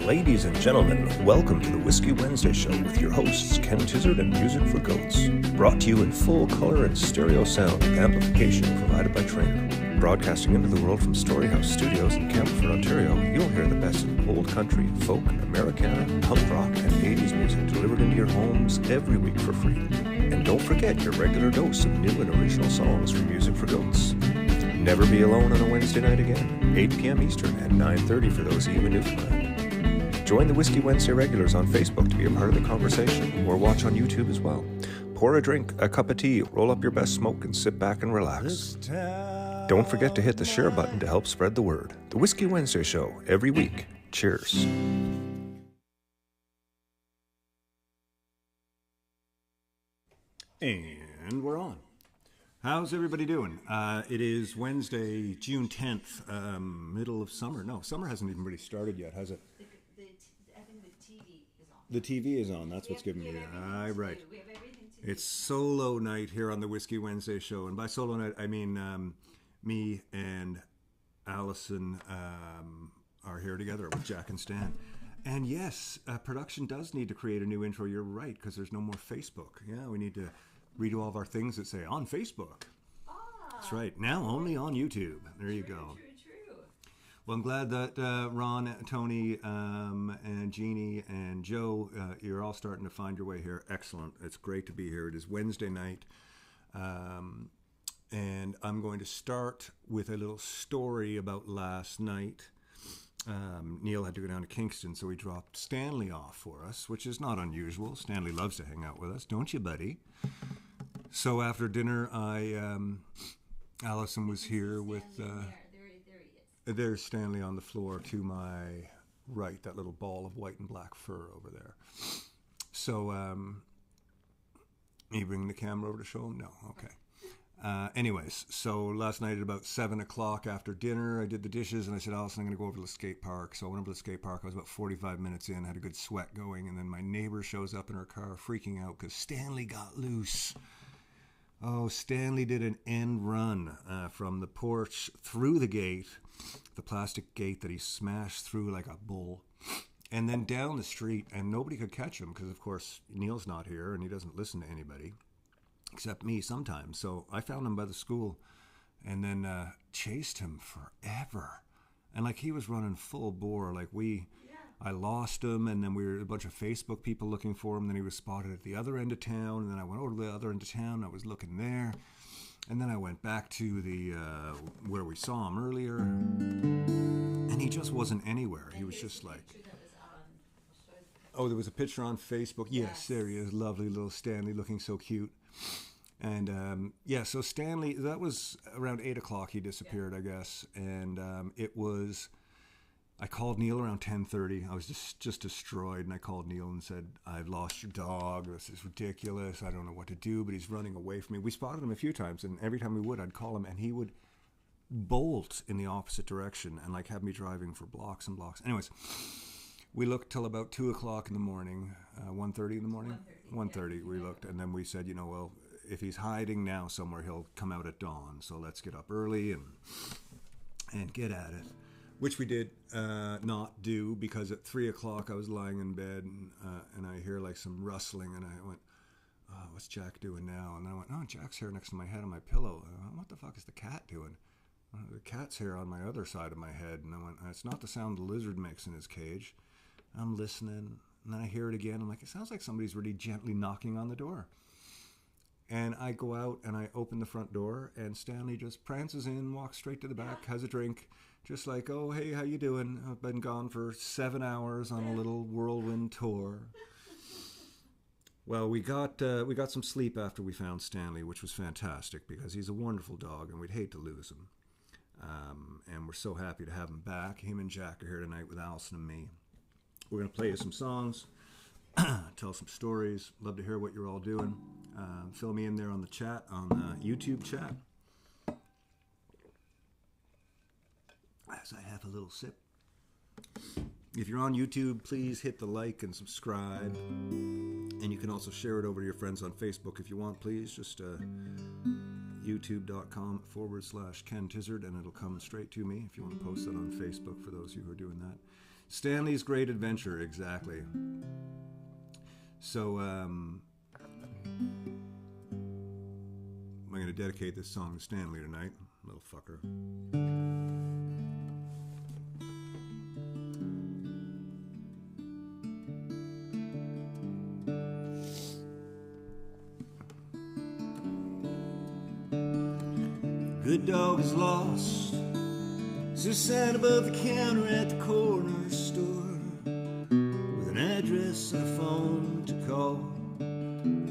Ladies and gentlemen, welcome to the Whiskey Wednesday Show with your hosts Ken Tizzard and Music for Goats. Brought to you in full color and stereo sound with amplification provided by Trainer. Broadcasting into the world from Storyhouse Studios in Campbellford, Ontario, you'll hear the best of old country, folk, Americana, punk rock, and 80s music delivered into your homes every week for free. And don't forget your regular dose of new and original songs from Music for Goats. Never be alone on a Wednesday night again, 8 p.m. Eastern and 9:30 for those of you in Newfoundland. Join the Whiskey Wednesday regulars on Facebook to be a part of the conversation, or watch on YouTube as well. Pour a drink, a cup of tea, roll up your best smoke, and sit back and relax. Don't forget to hit the share button to help spread the word. The Whiskey Wednesday Show, every week. Cheers. And we're on. How's everybody doing? It is Wednesday, June 10th, middle of summer. No, summer hasn't even really started yet, has it? I think the TV is on. The TV is on. That's what's giving me it. Right. We have everything to do. It's solo night here on the Whiskey Wednesday Show. And by solo night, I mean me and Allison are here together with Jack and Stan. And yes, production does need to create a new intro. You're right, because there's no more Facebook. Yeah, we need to redo all of our things that say on Facebook. That's right. Now only on YouTube. There you go. True. Well, I'm glad that Ron, Tony, and Jeannie and Joe, you're all starting to find your way here. Excellent. It's great to be here. It is Wednesday night. And I'm going to start with a little story about last night. Neil had to go down to Kingston, so he dropped Stanley off for us, which is not unusual. Stanley loves to hang out with us, don't you, buddy? So after dinner, Allison was here with... There he is. There's Stanley on the floor to my right, that little ball of white and black fur over there. So, you bring the camera over to show him? No, okay. Anyways, so last night at about 7 o'clock after dinner, I did the dishes and I said, Allison, I'm going to go over to the skate park. So I went over to the skate park. I was about 45 minutes in, had a good sweat going, and then my neighbor shows up in her car freaking out because Stanley got loose. Oh, Stanley did an end run from the porch through the gate, the plastic gate that he smashed through like a bull, and then down the street, and nobody could catch him because, of course, Neil's not here and he doesn't listen to anybody except me sometimes. So I found him by the school and then chased him forever. And like he was running full bore, like I lost him, and then we were a bunch of Facebook people looking for him. Then he was spotted at the other end of town, and then I went over to the other end of town. I was looking there, and then I went back to the where we saw him earlier, and he just wasn't anywhere. He was just like... Oh, there was a picture on Facebook. Yes, there he is. Lovely little Stanley, looking so cute. And so Stanley, that was around 8 o'clock he disappeared, I guess. And it was... I called Neil around 10:30. I was just destroyed, and I called Neil and said, I've lost your dog. This is ridiculous. I don't know what to do, but he's running away from me. We spotted him a few times, and every time we would, I'd call him, and he would bolt in the opposite direction and like have me driving for blocks and blocks. Anyways, we looked till about 2 o'clock in the morning, 1:30 in the morning? 1:30 we looked, and then we said, well, if he's hiding now somewhere, he'll come out at dawn, so let's get up early and get at it. Which we did not do, because at 3 o'clock I was lying in bed and I hear like some rustling, and I went, oh, what's Jack doing now? And I went, oh, Jack's here next to my head on my pillow. I went, what the fuck is the cat doing? The cat's here on my other side of my head. And I went, it's not the sound the lizard makes in his cage. I'm listening, and then I hear it again. I'm like, it sounds like somebody's really gently knocking on the door. And I go out and I open the front door, and Stanley just prances in, walks straight to the back, has a drink, just like, oh, hey, how you doing? I've been gone for 7 hours on a little whirlwind tour. Well, we got some sleep after we found Stanley, which was fantastic because he's a wonderful dog, and we'd hate to lose him. And we're so happy to have him back. Him and Jack are here tonight with Allison and me. We're going to play you some songs, tell some stories. Love to hear what you're all doing. Fill me in there on the chat, on the YouTube chat. As I have a little sip. If you're on YouTube, please hit the like and subscribe. And you can also share it over to your friends on Facebook if you want, please. Just youtube.com/Ken Tizzard, and it'll come straight to me if you want to post that on Facebook for those of you who are doing that. Stanley's Great Adventure, exactly. So, I'm going to dedicate this song to Stanley tonight, little fucker. Good dog is lost. There's a sign above the counter at the corner store with an address and a phone to call.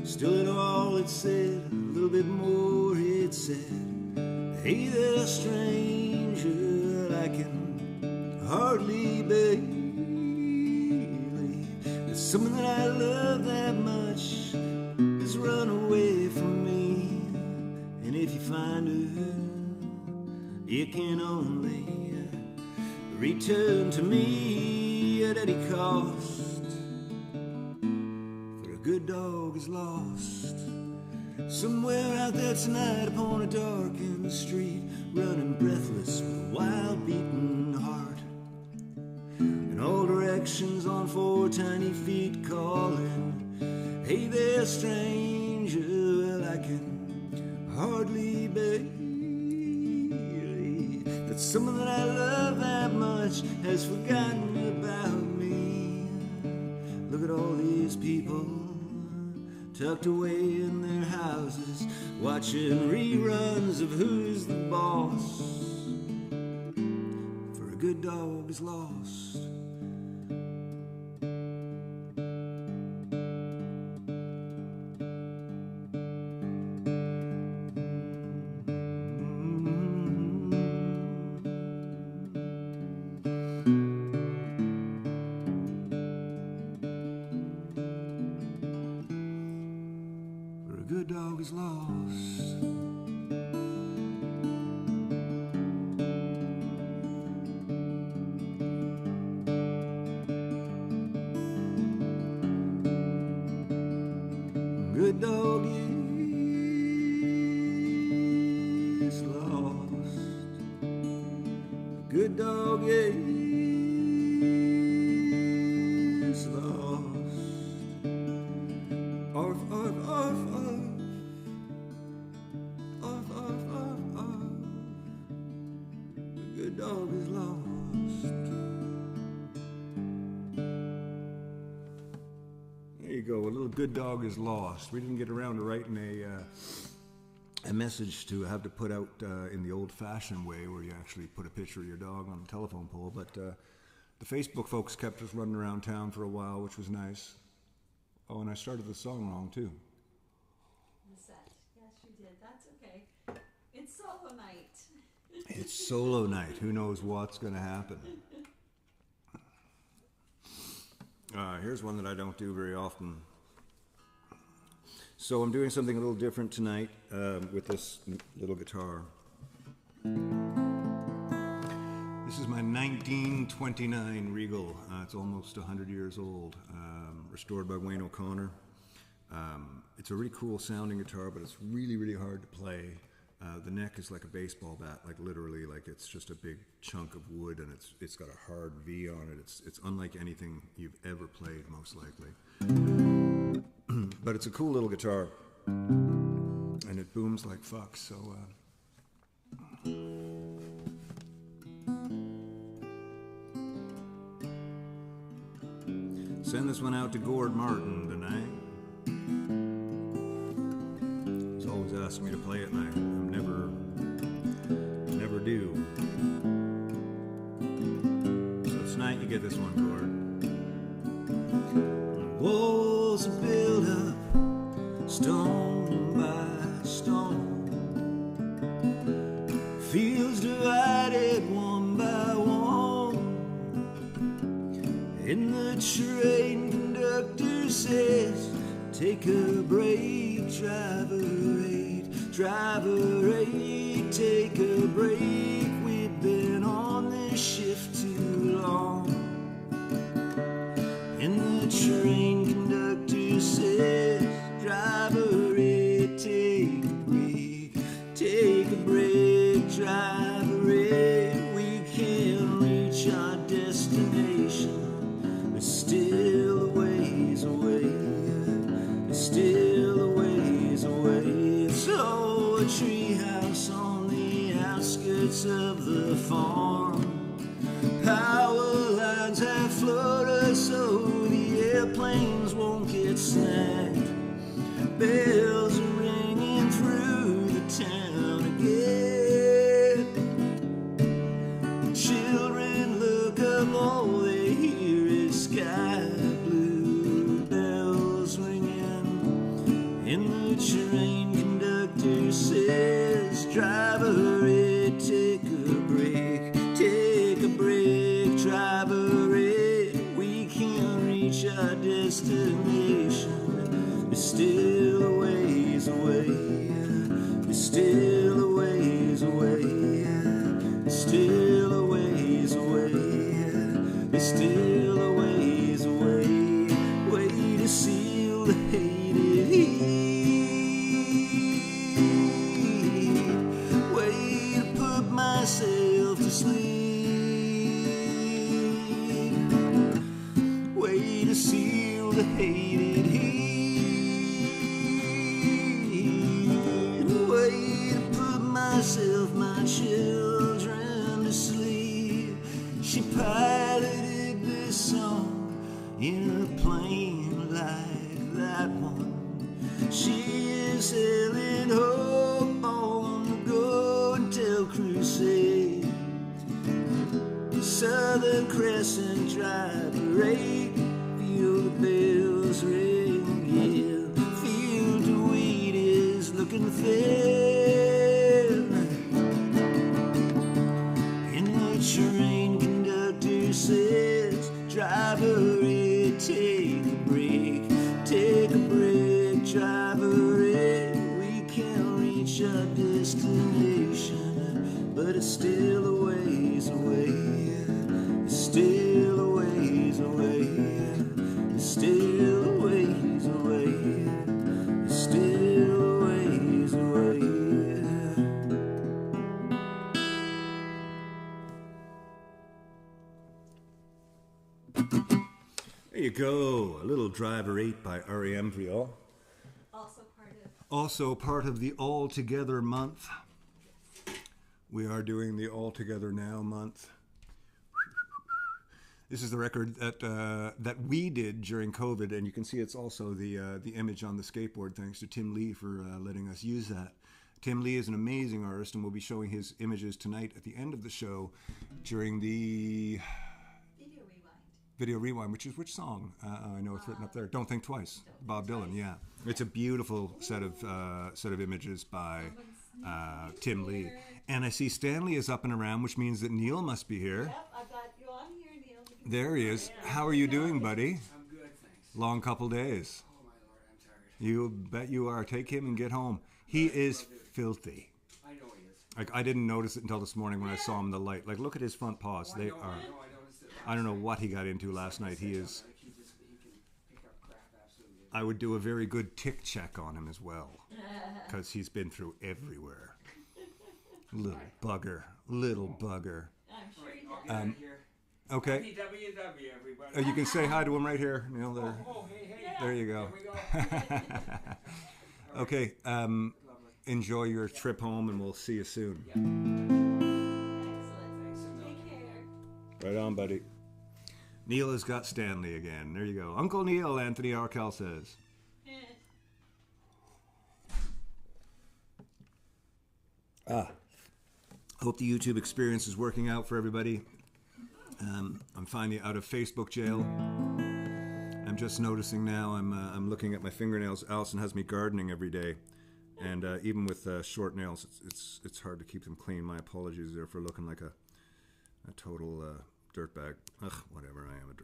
Still in all it said, a little bit more it said, hey there stranger, I can hardly believe that someone that I love that much has run away from me. And if you find her, you can only return to me at any cost. For a good dog is lost somewhere out there tonight upon a darkened street, running breathless with a wild beating heart, in all directions on 4 tiny feet, calling, hey there stranger, well I can hardly believe that someone that I love that much has forgotten about me. Look at all these people tucked away in their houses, watching reruns of Who's the Boss. For a good dog is lost. Good dog is lost. Good dog is lost. Good dog is lost. Arf, arf, arf, arf. Dog is lost. There you go, a little good dog is lost. We didn't get around to writing a message to have to put out in the old-fashioned way where you actually put a picture of your dog on the telephone pole, but the Facebook folks kept us running around town for a while, which was nice. Oh, and I started the song wrong too. The set. Yes, you did. That's okay. It's solo night. It's solo night. Who knows what's going to happen? Here's one that I don't do very often. So I'm doing something a little different tonight with this little guitar. This is my 1929 Regal. It's almost 100 years old, restored by Wayne O'Connor. It's a really cool sounding guitar, but it's really, really hard to play. The neck is like a baseball bat, like literally, like it's just a big chunk of wood, and it's got a hard V on it. It's unlike anything you've ever played, most likely. But it's a cool little guitar, and it booms like fuck. So send this one out to Gord Martin tonight. He's always asking me to play it, and I never do. So tonight you get this one, Gord. Walls are built up, stone by stone. Fields divided one by one. And the train conductor says, take a break, driver 8, driver 8, take a break. We've been on this shift too long. And the train conductor says, driver 8, take a break, driver 8. We can't reach our destination still a ways away. So a treehouse on the outskirts of the farm. Power lines have floated so the airplanes won't get snagged. Bells are ringing through the town again. Children look up, all they hear is sky blue. Bells ringing, and the train conductor says, "Driver, take a break, take a break, driver, we can't reach our destination. We're still a ways away, we're still a ways away, we're still a ways away, we're still a ways away, way to seal the hated heat, way to put myself to sleep, way to seal the hated heat. Myself, my children to sleep. She piloted this song in a plane like that one. She is sailing hope on the Go and Tell crusade. Southern Crescent Drive Parade. Feel the bells ring, yeah. Field of wheat is looking fair. Train conductor says, "Driver, take a break, driver, we can't reach our destination, but it's still a ways away, it's still a ways away, it's still a ways away, it's still a ways away." There you go, a little Driver 8 by R.E.M. for y'all. Also part of the All Together month. We are doing the All Together Now month. This is the record that we did during COVID, and you can see it's also the image on the skateboard, thanks to Tim Lee for letting us use that. Tim Lee is an amazing artist, and we'll be showing his images tonight at the end of the show during the Video Rewind, which song? I know it's written up there. Don't Think Twice. Bob Dylan. Yeah, it's a beautiful set of images by Tim Lee. And I see Stanley is up and around, which means that Neil must be here. Yep, I've got you on here, Neil. There he is. How are you doing, buddy? I'm good, thanks. Long couple days. Oh my lord, I'm tired. You bet you are. Take him and get home. He is filthy. I know he is. Like, I didn't notice it until this morning when I saw him in the light. Like, look at his front paws. They are. I noticed it. I don't know what he got into last night. He is. He can pick up crap absolutely. I would do a very good tick check on him as well, because he's been through everywhere. Little bugger. Little bugger. I'm sure you I'll did. get out of here. Okay. WW, everybody. You can say hi to him right here, Neil. There. Oh, hey. There you go. There we go. Okay. Lovely. Enjoy your trip home, and we'll see you soon. Excellent. Thanks a million. Take care. Right on, buddy. Neil has got Stanley again. There you go. Uncle Neil, Anthony Arkell says. Hope the YouTube experience is working out for everybody. I'm finally out of Facebook jail. I'm just noticing now, I'm looking at my fingernails. Allison has me gardening every day. And even with short nails, it's hard to keep them clean. My apologies there for looking like a total dirtbag. Ugh, whatever, I am a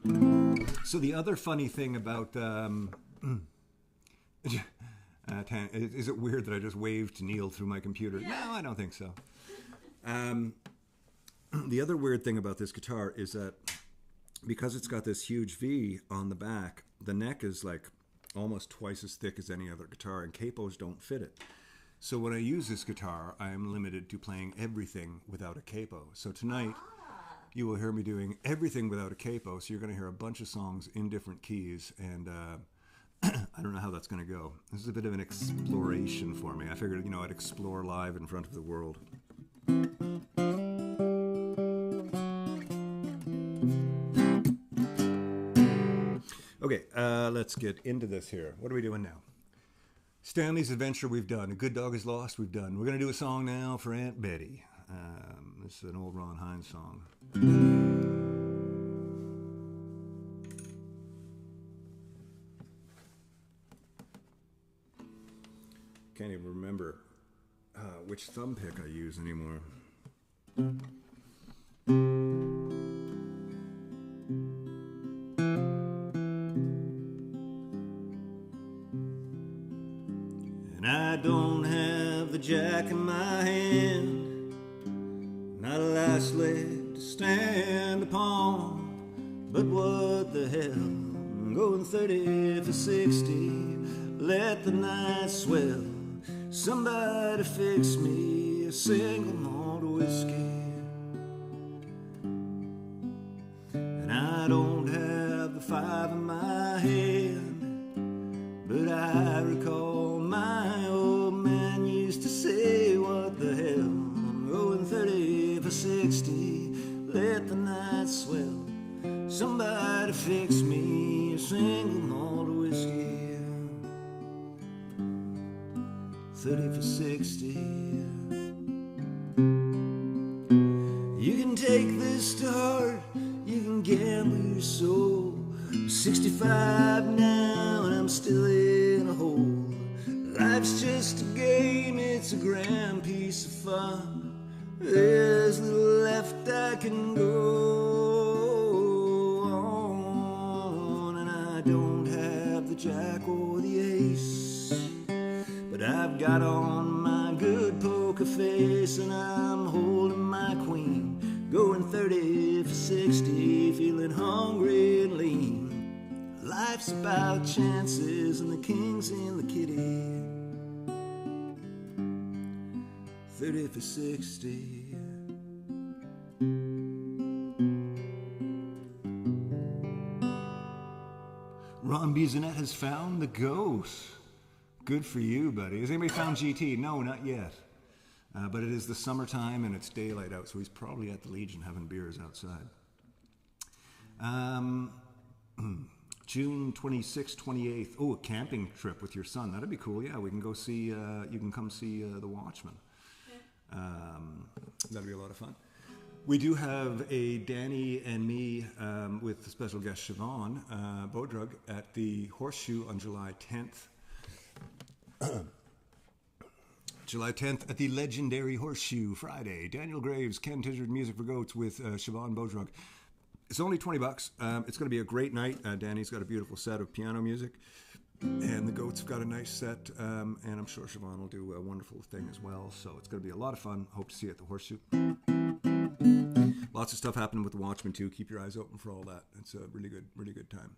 dirtbag. So the other funny thing about... is it weird that I just waved to Neil through my computer? Yeah. No, I don't think so. The other weird thing about this guitar is that because it's got this huge V on the back, the neck is like almost twice as thick as any other guitar, and capos don't fit it. So when I use this guitar, I am limited to playing everything without a capo. So tonight, you will hear me doing everything without a capo, so you're going to hear a bunch of songs in different keys, and I don't know how that's going to go. This is a bit of an exploration for me. I figured, I'd explore live in front of the world. Okay, let's get into this here. What are we doing now? Stanley's Adventure we've done. A Good Dog is Lost we've done. We're going to do a song now for Aunt Betty. This is an old Ron Hines song. Can't even remember which thumb pick I use anymore. And I don't have the jack in my hand, not a last leg to stand upon, but what the hell, I'm going 30 for 60, let the night swell, somebody fix me a single malt whiskey. And I don't have the 5 in my hand, but I recall my old man used to say, what the hell, I'm going 30 for 60, let the night swell, somebody fix me a single malt whiskey. 30 for 60. You can take this to heart, you can gamble your soul. I'm 65 now and I'm still in a hole. Life's just a game, it's a grand piece of fun. There's little left I can go on, and I don't have the jack or the ace, but I've got on my good poker face, and I'm holding my queen, going 30 for 60, feeling hungry and lean. Life's about chances, and the king's in the kitty. 30 for 60. Ron Bisonet has found the ghost. Good for you, buddy. Has anybody found GT? No, not yet. But it is the summertime and it's daylight out, so he's probably at the Legion having beers outside. June 26th, 28th. Oh, a camping trip with your son. That'd be cool. Yeah, we can go see, you can come see The Watchmen. That'd be a lot of fun. We do have a Danny and me with the special guest Siobhan Bodrug at the Horseshoe on July 10th. July 10th at the legendary Horseshoe Friday. Daniel Graves, Ken Tizzard, Music for Goats with Siobhan Bodrug. It's only $20. It's going to be a great night. Danny's got a beautiful set of piano music, and the Goats have got a nice set, and I'm sure Siobhan will do a wonderful thing as well. So it's going to be a lot of fun. Hope to see you at the Horseshoe. Lots of stuff happening with the Watchmen too. Keep your eyes open for all that. It's a really good time.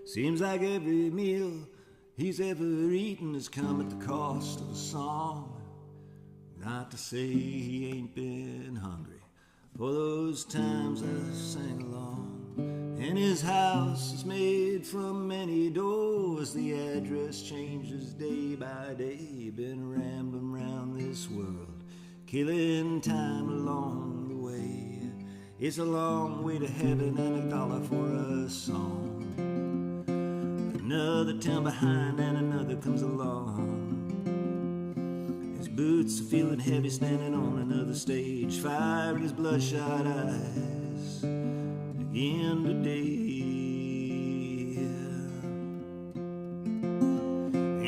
Seems like every meal he's ever eaten has come at the cost of a song. Not to say he ain't been hungry for those times I sang along. And his house is made from many doors. The address changes day by day. Been rambling round this world, killing time along the way. It's a long way to heaven and $1 for a song. Another town behind and another comes along. His boots are feeling heavy standing on another stage. Fire in his bloodshot eyes again today.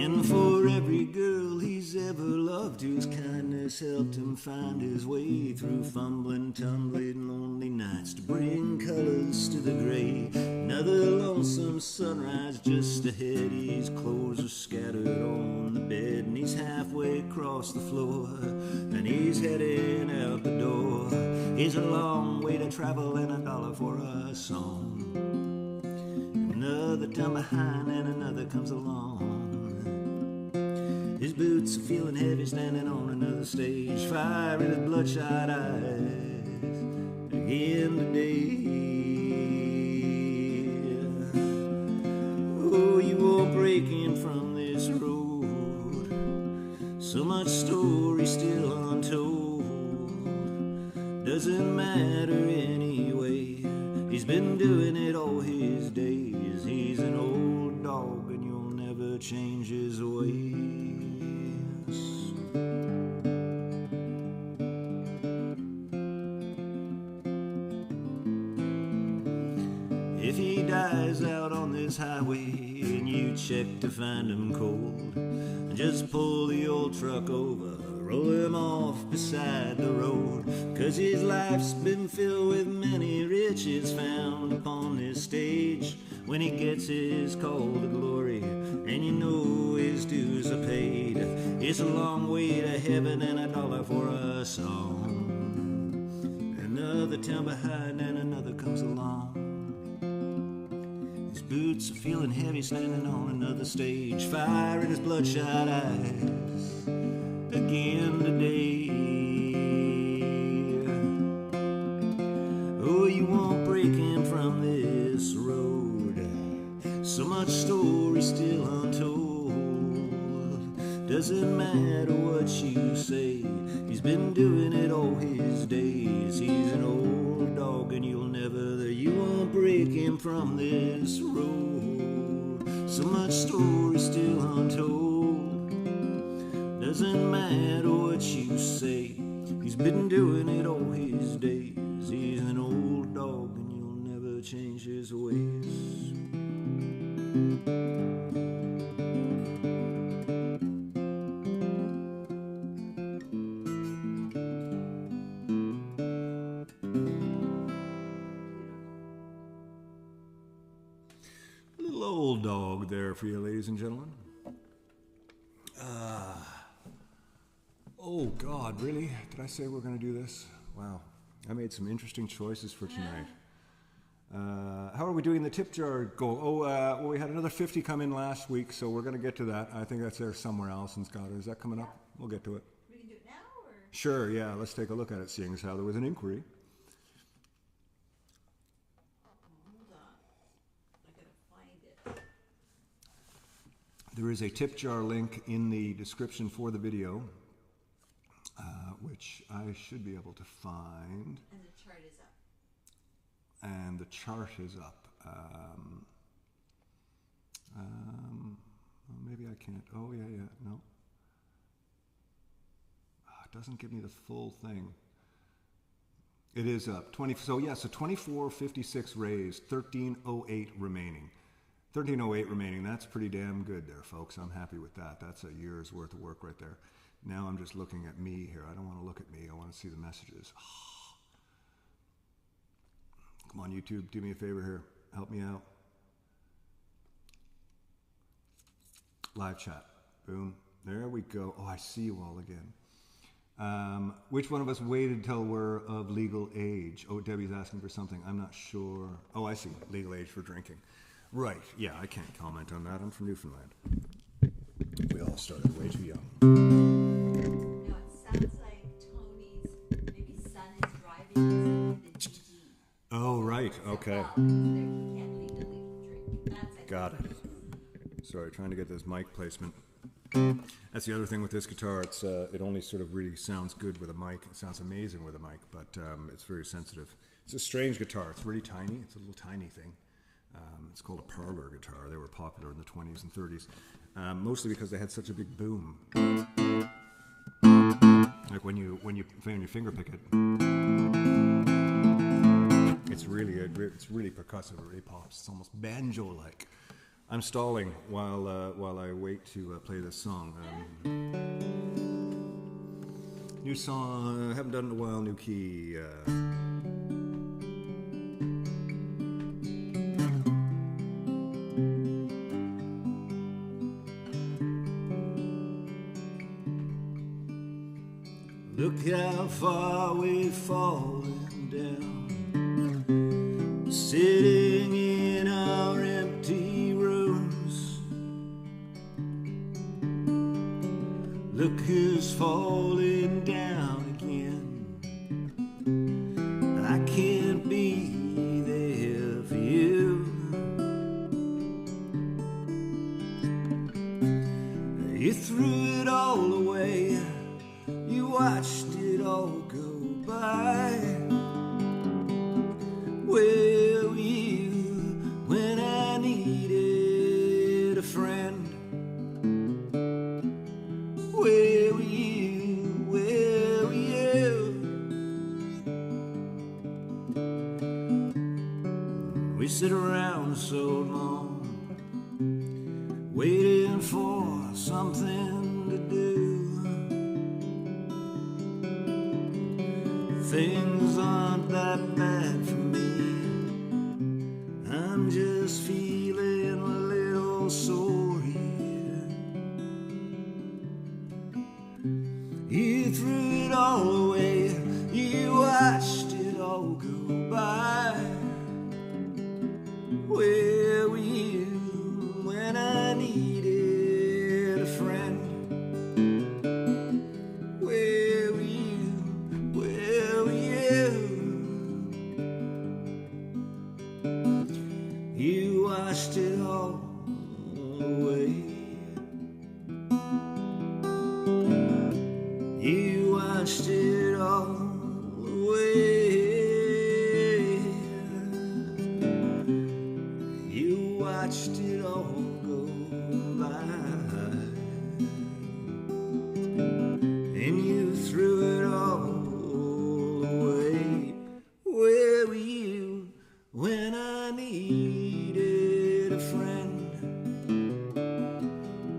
And for every girl he's ever loved, whose kindness helped him find his way through fumbling, tumbling, lonely nights to bring colors to the gray. Another lonesome sunrise just ahead. His clothes are scattered on the bed, and he's halfway across the floor, and he's heading out the door. It's a long way to travel and $1 for a song. Another town behind and another comes along. His boots are feeling heavy standing on another stage. Fire in his bloodshot eyes again today. Oh, you won't break in from this road. So much story still untold. Doesn't matter anyway. He's been doing it all his days. He's an old dog and you'll never change his ways. If he dies out on this highway and you check to find him cold, just pull the old truck over, roll him off beside the road. 'Cause his life's been filled with many riches found upon this stage. When he gets his call to glory and you know his dues are paid, it's a long way to heaven and $1 for a song. Another town behind and another comes along. His boots are feeling heavy standing on another stage, fire in his bloodshot eyes again today. Oh, you won't break him from this road. So much story still untold. Doesn't matter what you say. He's been doing it all his days. He's an old dog and you won't break him from this road. So much story still untold. Doesn't matter what you say. He's been doing it all his days. He's an old dog and you'll never change his ways. Little old dog there for you, ladies and gentlemen. Oh God, really? Did I say we're going to do this? Wow, I made some interesting choices for tonight. How are we doing the tip jar goal? Well, we had another 50 come in last week, so we're going to get to that. I think that's there somewhere else in Scott. Is that coming up? We'll get to it. We can do it now, or? Sure, yeah, let's take a look at it, seeing as how there was an inquiry. Hold on. I gotta find it. There is a tip jar link in the description for the video, which I should be able to find. And the chart is up. And the chart is up. Well, maybe I can't. Oh, yeah, no. It doesn't give me the full thing. It is up. So 2456 raised, 1308 remaining. 1308 remaining. That's pretty damn good there, folks. I'm happy with that. That's a year's worth of work right there. Now I'm just looking at me here. I don't want to look at me. I want to see the messages. Come on, YouTube, do me a favor here. Help me out. Live chat. Boom. There we go. Oh, I see you all again. Which one of us waited till we're of legal age? Oh, Debbie's asking for something. I'm not sure. Oh, I see. Legal age for drinking. Right. Yeah, I can't comment on that. I'm from Newfoundland. We all started way too young. Now it sounds like Tony's maybe son is driving in the GG. Oh, right. Okay. Well, he can't legally drink. That's it. Got it. Sorry, trying to get this mic placement. That's the other thing with this guitar. It only sort of really sounds good with a mic. It sounds amazing with a mic, but it's very sensitive. It's a strange guitar. It's really tiny. It's a little tiny thing. It's called a parlor guitar. They were popular in the 20s and 30s, mostly because they had such a big boom. Like when you finger pick it, it's really percussive. It really pops. It's almost banjo-like. I'm stalling while I wait to play this song. New song. Haven't done it in a while. New key. Look how far we've fallen down, sitting in our empty rooms. Look who's falling down again. I can't We sit around so long, waiting for something to do. Things aren't that bad for me. I'm just feeling a little sore here. You threw it all away, you watched it all go by. Where were you when I needed a friend? Where were you? Where were you? You washed it all away. You washed it all away. You watched it all go by. And you threw it all away. Where were you when I needed a friend?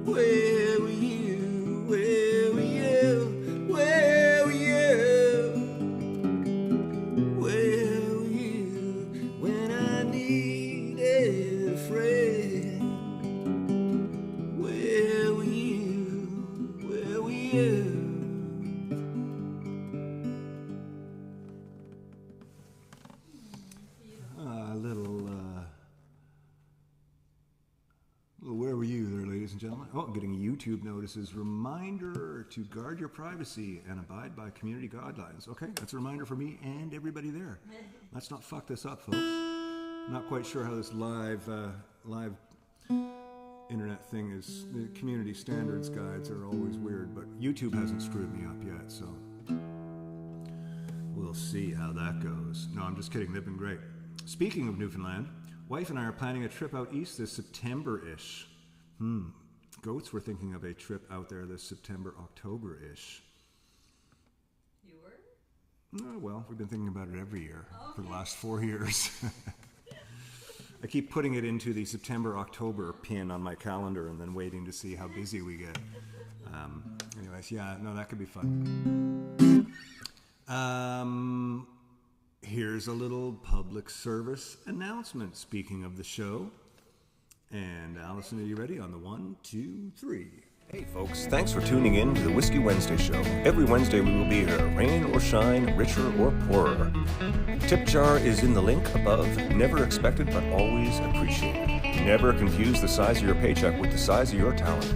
Where were you? Where were you? Where were you? Where were you when I needed a friend? Where were you? Where were you? Where were you there, ladies and gentlemen? Oh, getting YouTube notices. Reminder to guard your privacy and abide by community guidelines. Okay, that's a reminder for me and everybody there. Let's not fuck this up, folks. Not quite sure how this live internet thing is. The community standards guides are always weird, but YouTube hasn't screwed me up yet, so we'll see how that goes. No, I'm just kidding. They've been great. Speaking of Newfoundland, wife and I are planning a trip out east this September-ish. Goats, we're thinking of a trip out there this September, October-ish. You were? Oh, well, we've been thinking about it every year for the last 4 years. I keep putting it into the September-October pin on my calendar and then waiting to see how busy we get. Anyways, yeah, no, that could be fun. Here's a little public service announcement, speaking of the show. And Allison, are you ready on the 1, 2, 3? Hey folks, thanks for tuning in to the Whiskey Wednesday show. Every Wednesday we will be here, rain or shine, richer or poorer. Tip jar is in the link above. Never expected but always appreciated. Never confuse the size of your paycheck with the size of your talent.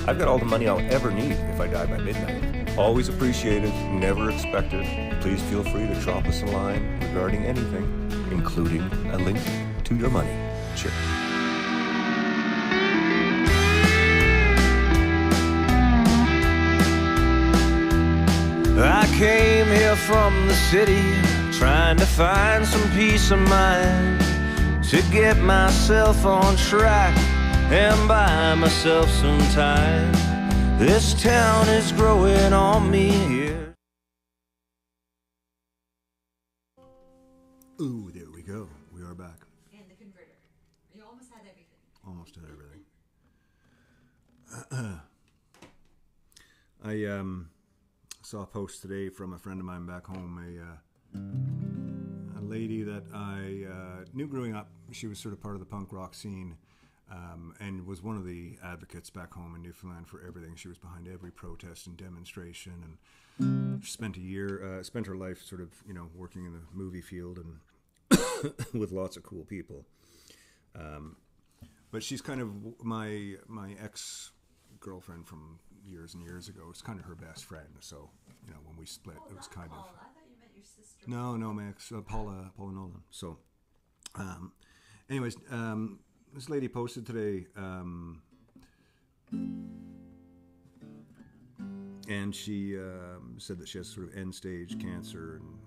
I've got all the money I'll ever need if I die by midnight. Always appreciated, never expected. Please feel free to drop us a line regarding anything, including a link to your money. Cheers. I came here from the city, trying to find some peace of mind, to get myself on track and buy myself some time. This town is growing on me here. Ooh, there we go. We are back. And the converter. You almost had everything. Almost had everything. I saw a post today from a friend of mine back home, a lady that I knew growing up. She was sort of part of the punk rock scene, and was one of the advocates back home in Newfoundland for everything. She was behind every protest and demonstration, and she spent her life sort of, working in the movie field and with lots of cool people. But she's kind of my ex-girlfriend from years and years ago. It's kind of her best friend. So, when we split, it was kind Paula. of... I thought you meant your sister. No, my ex, Paula Nolan. So, anyways, this lady posted today, and she said that she has sort of end-stage cancer, and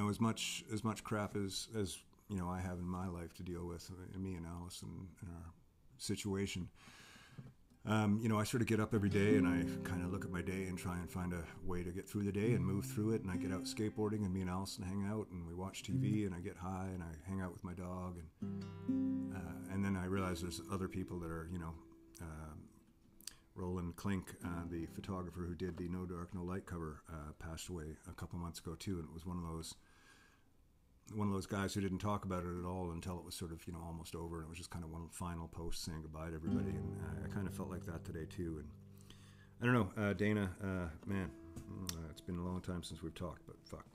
as much crap as I have in my life to deal with, me and Alice and our situation. I sort of get up every day and I kind of look at my day and try and find a way to get through the day and move through it. And I get out skateboarding and me and Allison hang out and we watch TV and I get high and I hang out with my dog. And then I realize there's other people that are, Roland Klink, the photographer who did the No Dark, No Light cover, passed away a couple months ago too. And it was one of those guys who didn't talk about it at all until it was sort of, almost over. And it was just kind of one final post saying goodbye to everybody. And I kind of felt like that today too. And I don't know, Dana, man, it's been a long time since we've talked, but fuck.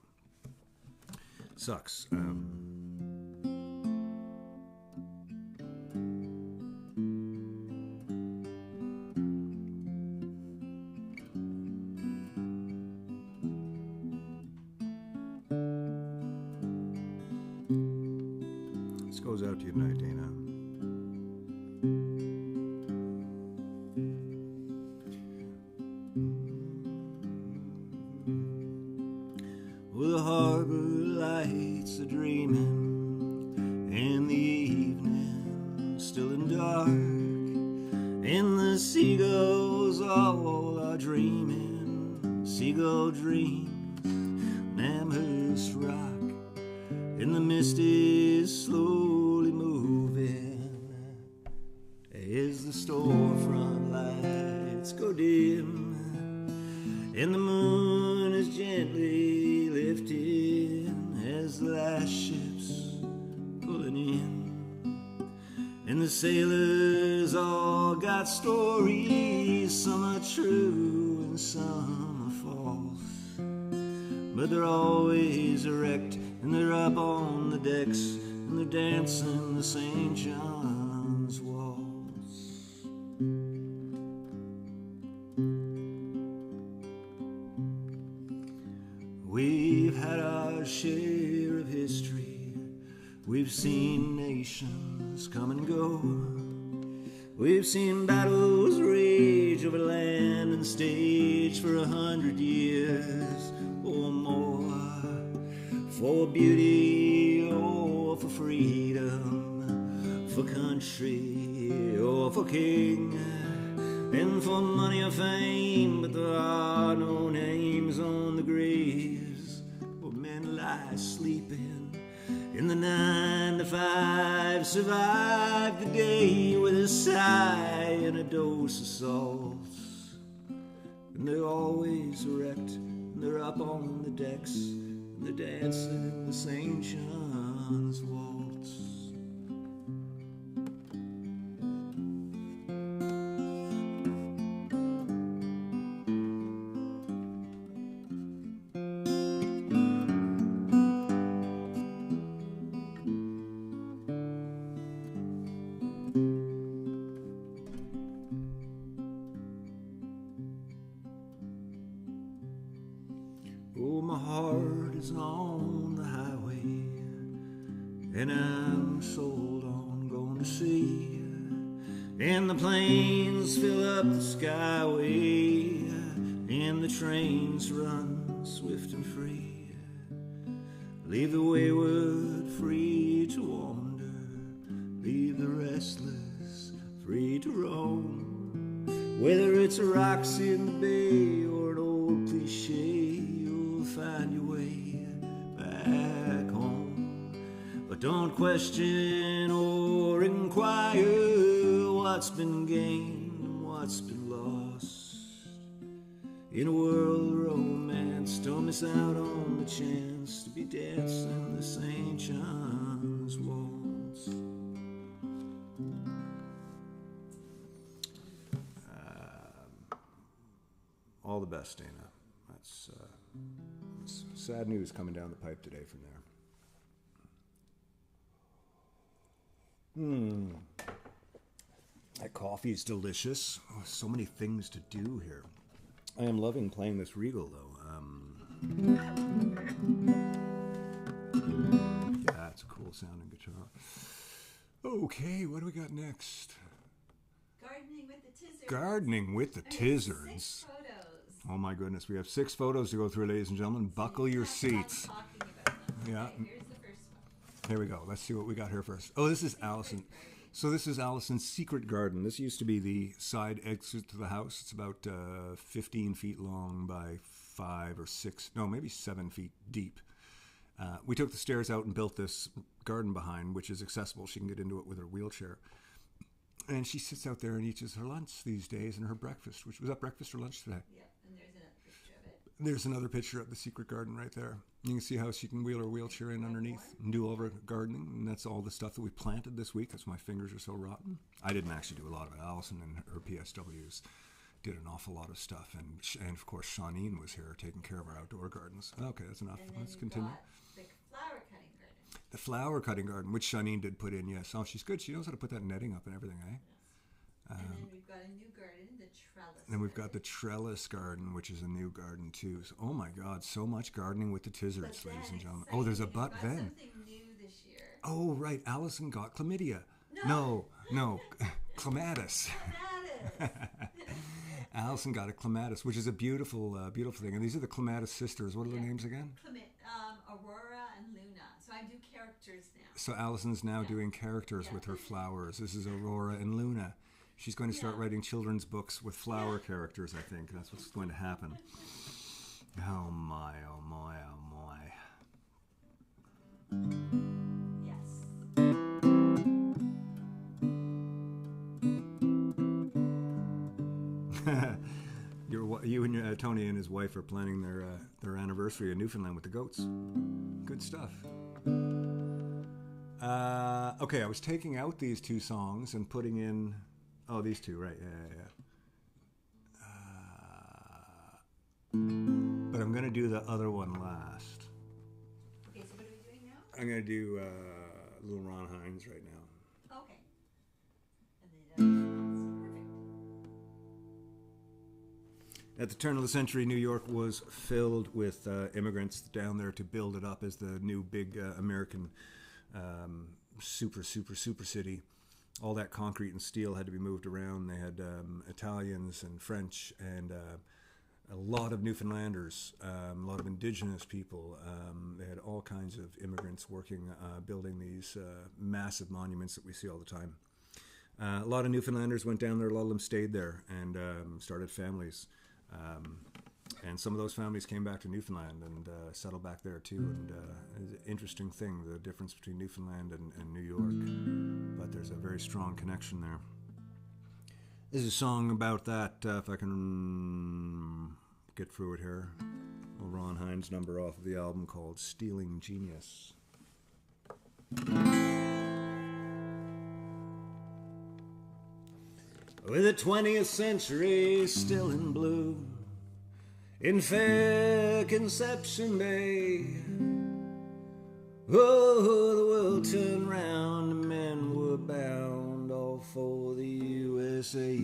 Sucks. Goes out to you tonight, Dana. Well, the harbor lights are dreaming, and the evening still and dark, and the seagulls all are dreaming, seagull dreams on Amherst Rock, and the mist is slowly moving as the storefront lights go dim, and the moon is gently lifting as the last ship's pulling in, and the sailors all got stories, some are true and some are false, but they're always erect and they're up on the decks and they're dancing the St. John's waltz. We've had our share of history, we've seen nations come and go, we've seen battles rage over land and stage for 100 years or more, for beauty or for freedom, for country or for king, and for money or fame, but there are no names on the graves where men lie sleeping in the 9 to 5, survive the day with a sigh and a dose of salt, and they're always erect and they're up on the decks and they're dancing the St. John's waltz. Oh, my heart is on the highway, and I'm sold on going to sea, and the planes fill up the skyway, and the trains run swift and free, leave the wayward free to wander, leave the restless free to roam, whether it's rocks in the bay or an old cliche, find your way back home. But don't question or inquire what's been gained and what's been lost. In a world of romance, don't miss out on the chance to be dancing the St. John's waltz. All the best, Dana. That's sad news coming down the pipe today from there. That coffee is delicious. Oh, so many things to do here. I am loving playing this Regal, though. Yeah, it's a cool sounding guitar. Okay, what do we got next? Gardening with the Tizzards. Gardening with the And it's Tizzards. 6 photos. Oh my goodness, we have 6 photos to go through, ladies and gentlemen. Buckle your seats. Talking about them. Yeah. Okay, here's the first one. Here we go. Let's see what we got here first. Oh, this is Allison. So this is Allison's secret garden. This used to be the side exit to the house. It's about 15 feet long by 5 or 6, no, maybe 7 feet deep. We took the stairs out and built this garden behind, which is accessible. She can get into it with her wheelchair. And she sits out there and eats her lunch these days and her breakfast, which was that breakfast or lunch today? Yeah, and there's another picture of it. There's another picture of the secret garden right there. You can see how she can wheel her wheelchair in underneath and do all of her gardening. And that's all the stuff that we planted this week. That's why my fingers are so rotten. I didn't actually do a lot of it. Allison and her PSWs did an awful lot of stuff. And of course, Shawneen was here taking care of our outdoor gardens. Okay, that's enough. And then Let's you've continue. got the flower cutting garden. The flower cutting garden, which Shawneen did put in, yes. Oh, she's good. She knows how to put that netting up and everything, eh? And then we've got a new garden, the trellis. And we've got the trellis garden, which is a new garden too. So, oh my God, so much gardening with the Tizzards, But ladies then and gentlemen. Oh, there's a exciting, but you've got then. something new this year. Oh, right. Allison got chlamydia. No, clematis. Clematis. Allison got a clematis, which is a beautiful, beautiful thing. And these are the clematis sisters. What are their names again? Aurora and Luna. So I do characters now. So Allison's now doing characters with her flowers. This is Aurora and Luna. She's going to start writing children's books with flower characters, I think. That's what's going to happen. Oh my, oh my, oh my. Yes. You and Tony and his wife are planning their anniversary in Newfoundland with the goats. Good stuff. Okay, I was taking out these two songs and putting in... Oh, these two, right, yeah. But I'm going to do the other one last. Okay, so what are we doing now? I'm going to do Little Ron Hines right now. Okay. And then perfect. At the turn of the century, New York was filled with immigrants down there to build it up as the new big American super city. All that concrete and steel had to be moved around. They had Italians and French and a lot of Newfoundlanders, a lot of indigenous people. They had all kinds of immigrants working, building these massive monuments that we see all the time. A lot of Newfoundlanders went down there. A lot of them stayed there and started families. And some of those families came back to Newfoundland and settled back there too. And it's an interesting thing, the difference between Newfoundland and New York. But there's a very strong connection there. This is a song about that, if I can get through it here. A Ron Hines number off of the album called Stealing Genius. With the 20th century still in bloom, in fair Conception Bay, oh, the world turned round and men were bound, all for the USA,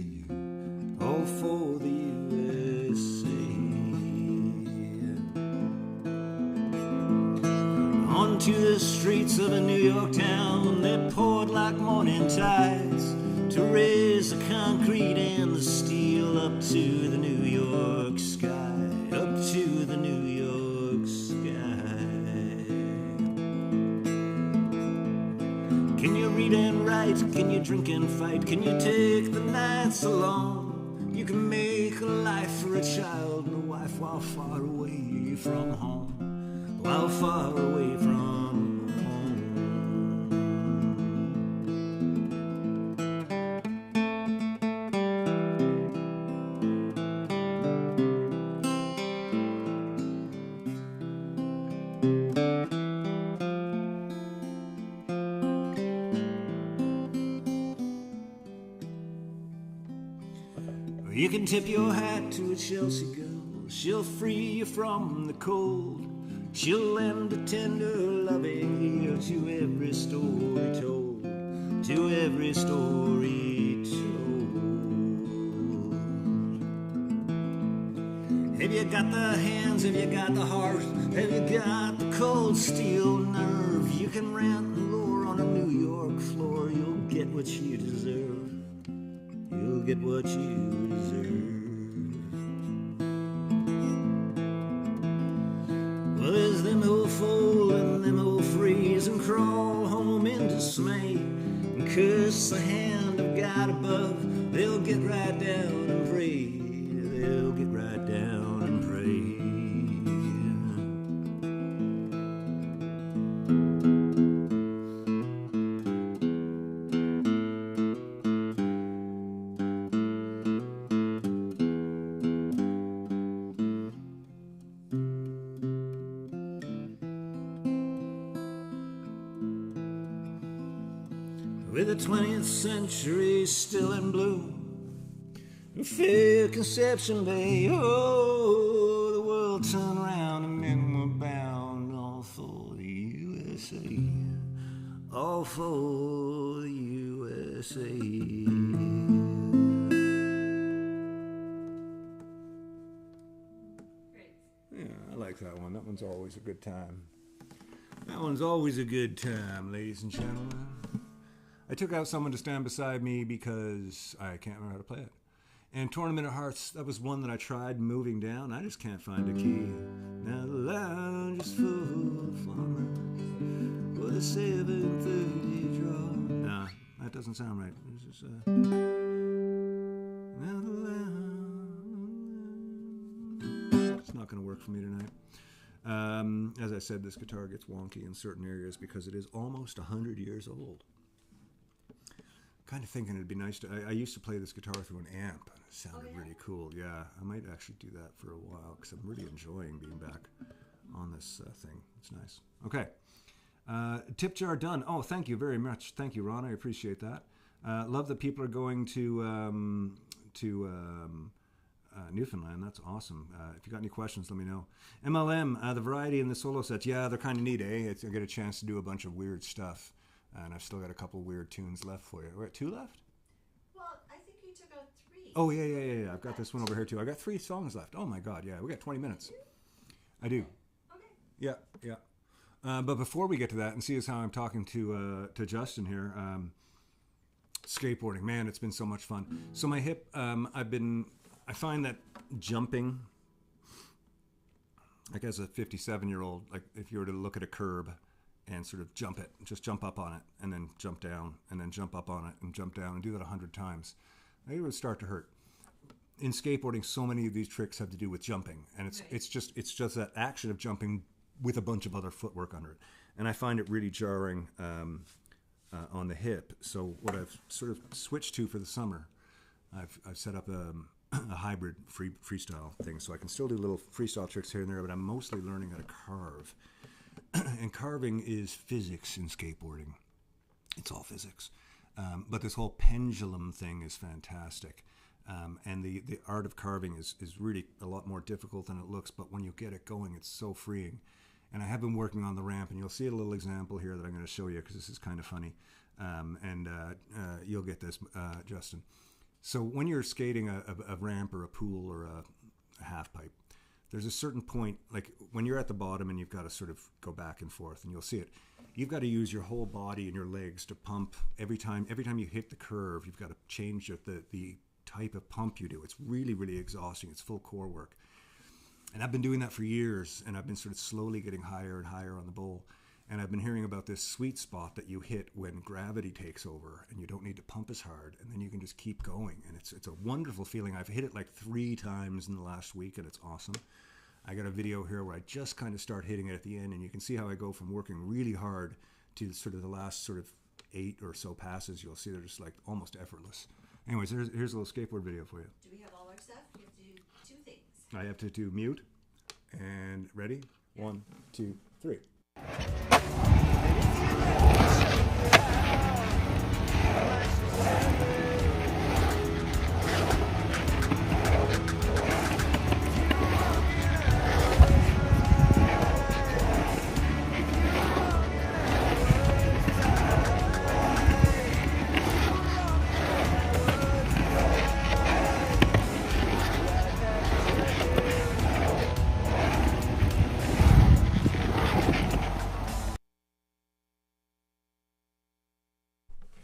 all for the USA. Onto the streets of a New York town, they poured like morning tides to raise the concrete and the steel up to the New York sky, up to the New York sky. Can you read and write? Can you drink and fight? Can you take the nights alone? You can make a life for a child and a wife while far away from home, while far away from home. You can tip your hat to a Chelsea girl, she'll free you from the cold. She'll lend a tender loving ear to every story told, to every story told. Have you got the hands, have you got the heart, have you got the cold steel nerve? You can rent and lure on a New York floor, you'll get what you deserve. You'll get what you deserve. Well, there's them who'll fold and them who'll freeze and crawl home in dismay and curse the hand of God above. They'll get right down and pray. They'll get right down and pray. With the 20th century still in bloom, fair Conception Bay, oh, the world turned round and men were bound, all for the USA, all for the USA. Great. Yeah, I like that one. That one's always a good time. That one's always a good time, ladies and gentlemen. I took out someone to stand beside me because I can't remember how to play it. And Tournament of Hearts, that was one that I tried moving down. I just can't find a key. Now the lounge is full of farmers for the 7:30 draw. Nah, that doesn't sound right. This is, now the lounge. It's not going to work for me tonight. As I said, this guitar gets wonky in certain areas because it is almost 100 years old. Kind of thinking it'd be nice to. I used to play this guitar through an amp, and it sounded really cool. Yeah, I might actually do that for a while because I'm really enjoying being back on this thing. It's nice. Okay, tip jar done. Oh, thank you very much. Thank you, Ron. I appreciate that. Love that people are going to Newfoundland. That's awesome. If you got any questions, let me know. MLM, the variety in the solo sets. Yeah, they're kind of neat, eh? I get a chance to do a bunch of weird stuff. And I've still got a couple weird tunes left for you. We're at 2 left? Well, I think you took out 3. Oh, yeah. I've got this one over here, too. I got 3 songs left. Oh, my God, yeah. We got 20 minutes. I do. Okay. Yeah. But before we get to that, and see as how I'm talking to Justin here, skateboarding. Man, it's been so much fun. So my hip, I find that jumping, like as a 57-year-old, like if you were to look at a curb, and sort of jump it, just jump up on it, and then jump down, and then jump up on it, and jump down, and do that 100 times. It would start to hurt. In skateboarding, so many of these tricks have to do with jumping, and it's just that action of jumping with a bunch of other footwork under it. And I find it really jarring on the hip. So what I've sort of switched to for the summer, I've set up a hybrid freestyle thing, so I can still do little freestyle tricks here and there, but I'm mostly learning how to carve. And carving is physics in skateboarding. It's all physics. But this whole pendulum thing is fantastic. And the art of carving is really a lot more difficult than it looks, but when you get it going, it's so freeing. And I have been working on the ramp, and you'll see a little example here that I'm going to show you because this is kind of funny. You'll get this, Justin. So when you're skating a ramp or a pool or a half pipe, there's a certain point, like when you're at the bottom and you've got to sort of go back and forth, and you'll see it. You've got to use your whole body and your legs to pump every time you hit the curve. You've got to change the type of pump you do. It's really, really exhausting. It's full core work. And I've been doing that for years, and I've been sort of slowly getting higher and higher on the bowl. And I've been hearing about this sweet spot that you hit when gravity takes over and you don't need to pump as hard, and then you can just keep going. And it's a wonderful feeling. I've hit it like 3 times in the last week, and it's awesome. I got a video here where I just kind of start hitting it at the end, and you can see how I go from working really hard to sort of the last sort of 8 or so passes. You'll see they're just like almost effortless. Anyways, here's a little skateboard video for you. Do we have all our stuff? We have to do 2 things. I have to do mute, and ready? 1, 2, 3.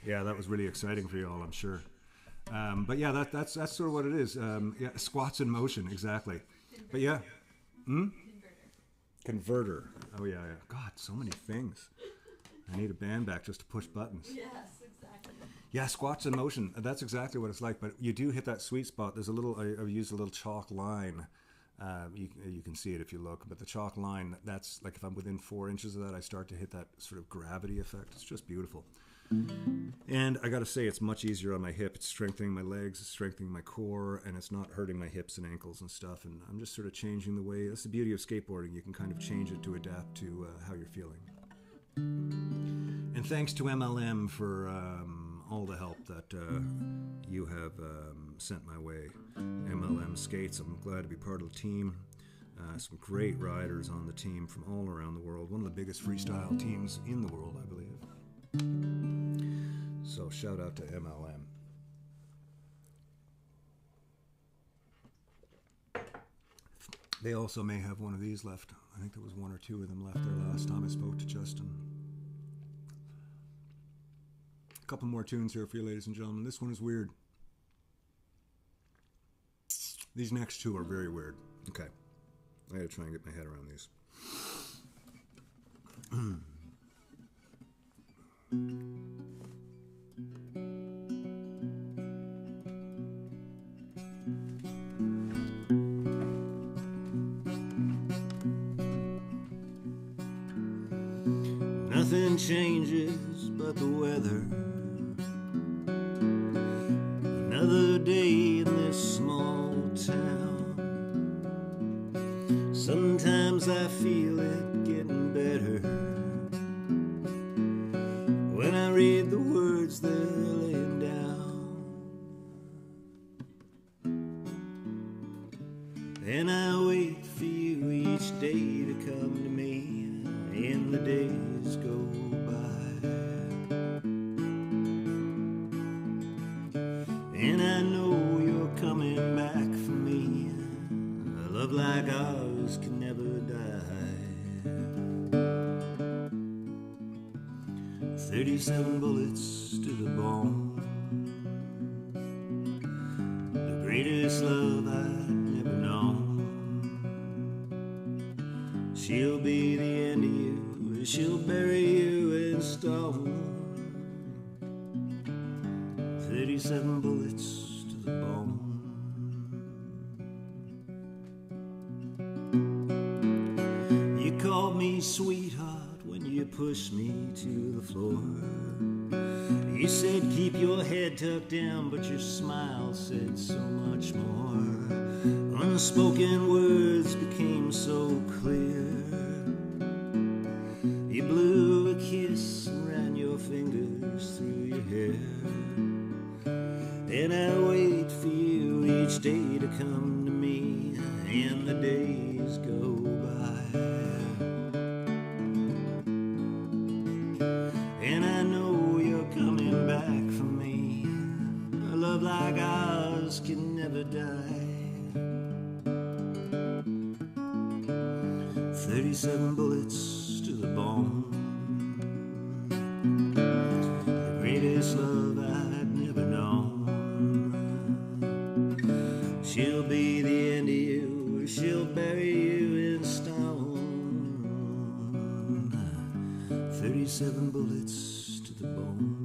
Yeah, that was really exciting for you all, I'm sure. But yeah, that's sort of what it is. Yeah, squats in motion, exactly. But yeah, converter. Oh yeah. God, so many things. I need a band back just to push buttons. Yes, exactly. Yeah, squats in motion. That's exactly what it's like. But you do hit that sweet spot. There's a little. I've used a little chalk line. You can see it if you look. But the chalk line, that's like if I'm within 4 inches of that, I start to hit that sort of gravity effect. It's just beautiful. And I got to say, it's much easier on my hip. It's strengthening my legs, it's strengthening my core, and it's not hurting my hips and ankles and stuff. And I'm just sort of changing the way. That's the beauty of skateboarding. You can kind of change it to adapt to how you're feeling. And thanks to MLM for all the help that you have sent my way. MLM Skates, I'm glad to be part of the team. Some great riders on the team from all around the world. One of the biggest freestyle teams in the world, I believe. So shout out to MLM. They also may have one of these left. I think there was 1 or 2 of them left there last time I spoke to Justin. A couple more tunes here for you, ladies and gentlemen. This one is weird. These next 2 are very weird. Okay. I gotta try and get my head around these. Nothing changes but the weather. Another day in this small town. Sometimes I feel it getting better when I read the words they're laying down. And I wait for you each day to come to me, and the days go by. And I know you're coming back for me. A love like ours can never die. 37 bullets to the bone. The greatest love I'd never known. She'll be the end of you, she'll bury you in stone. 37 bullets to the bone. You called me sweetheart when you pushed me to the floor. You said keep your head tucked down, but your smile said so much more. Unspoken words became so clear. You blew a kiss and ran your fingers through your hair. And I wait for you each day to come to me, and the days go by. And I know you're coming back for me. A love like ours can never die. 37 bullets to the bone. The greatest love I'd never known. She'll be the end of you, or she'll bury you in stone. 37 bullets to the bone.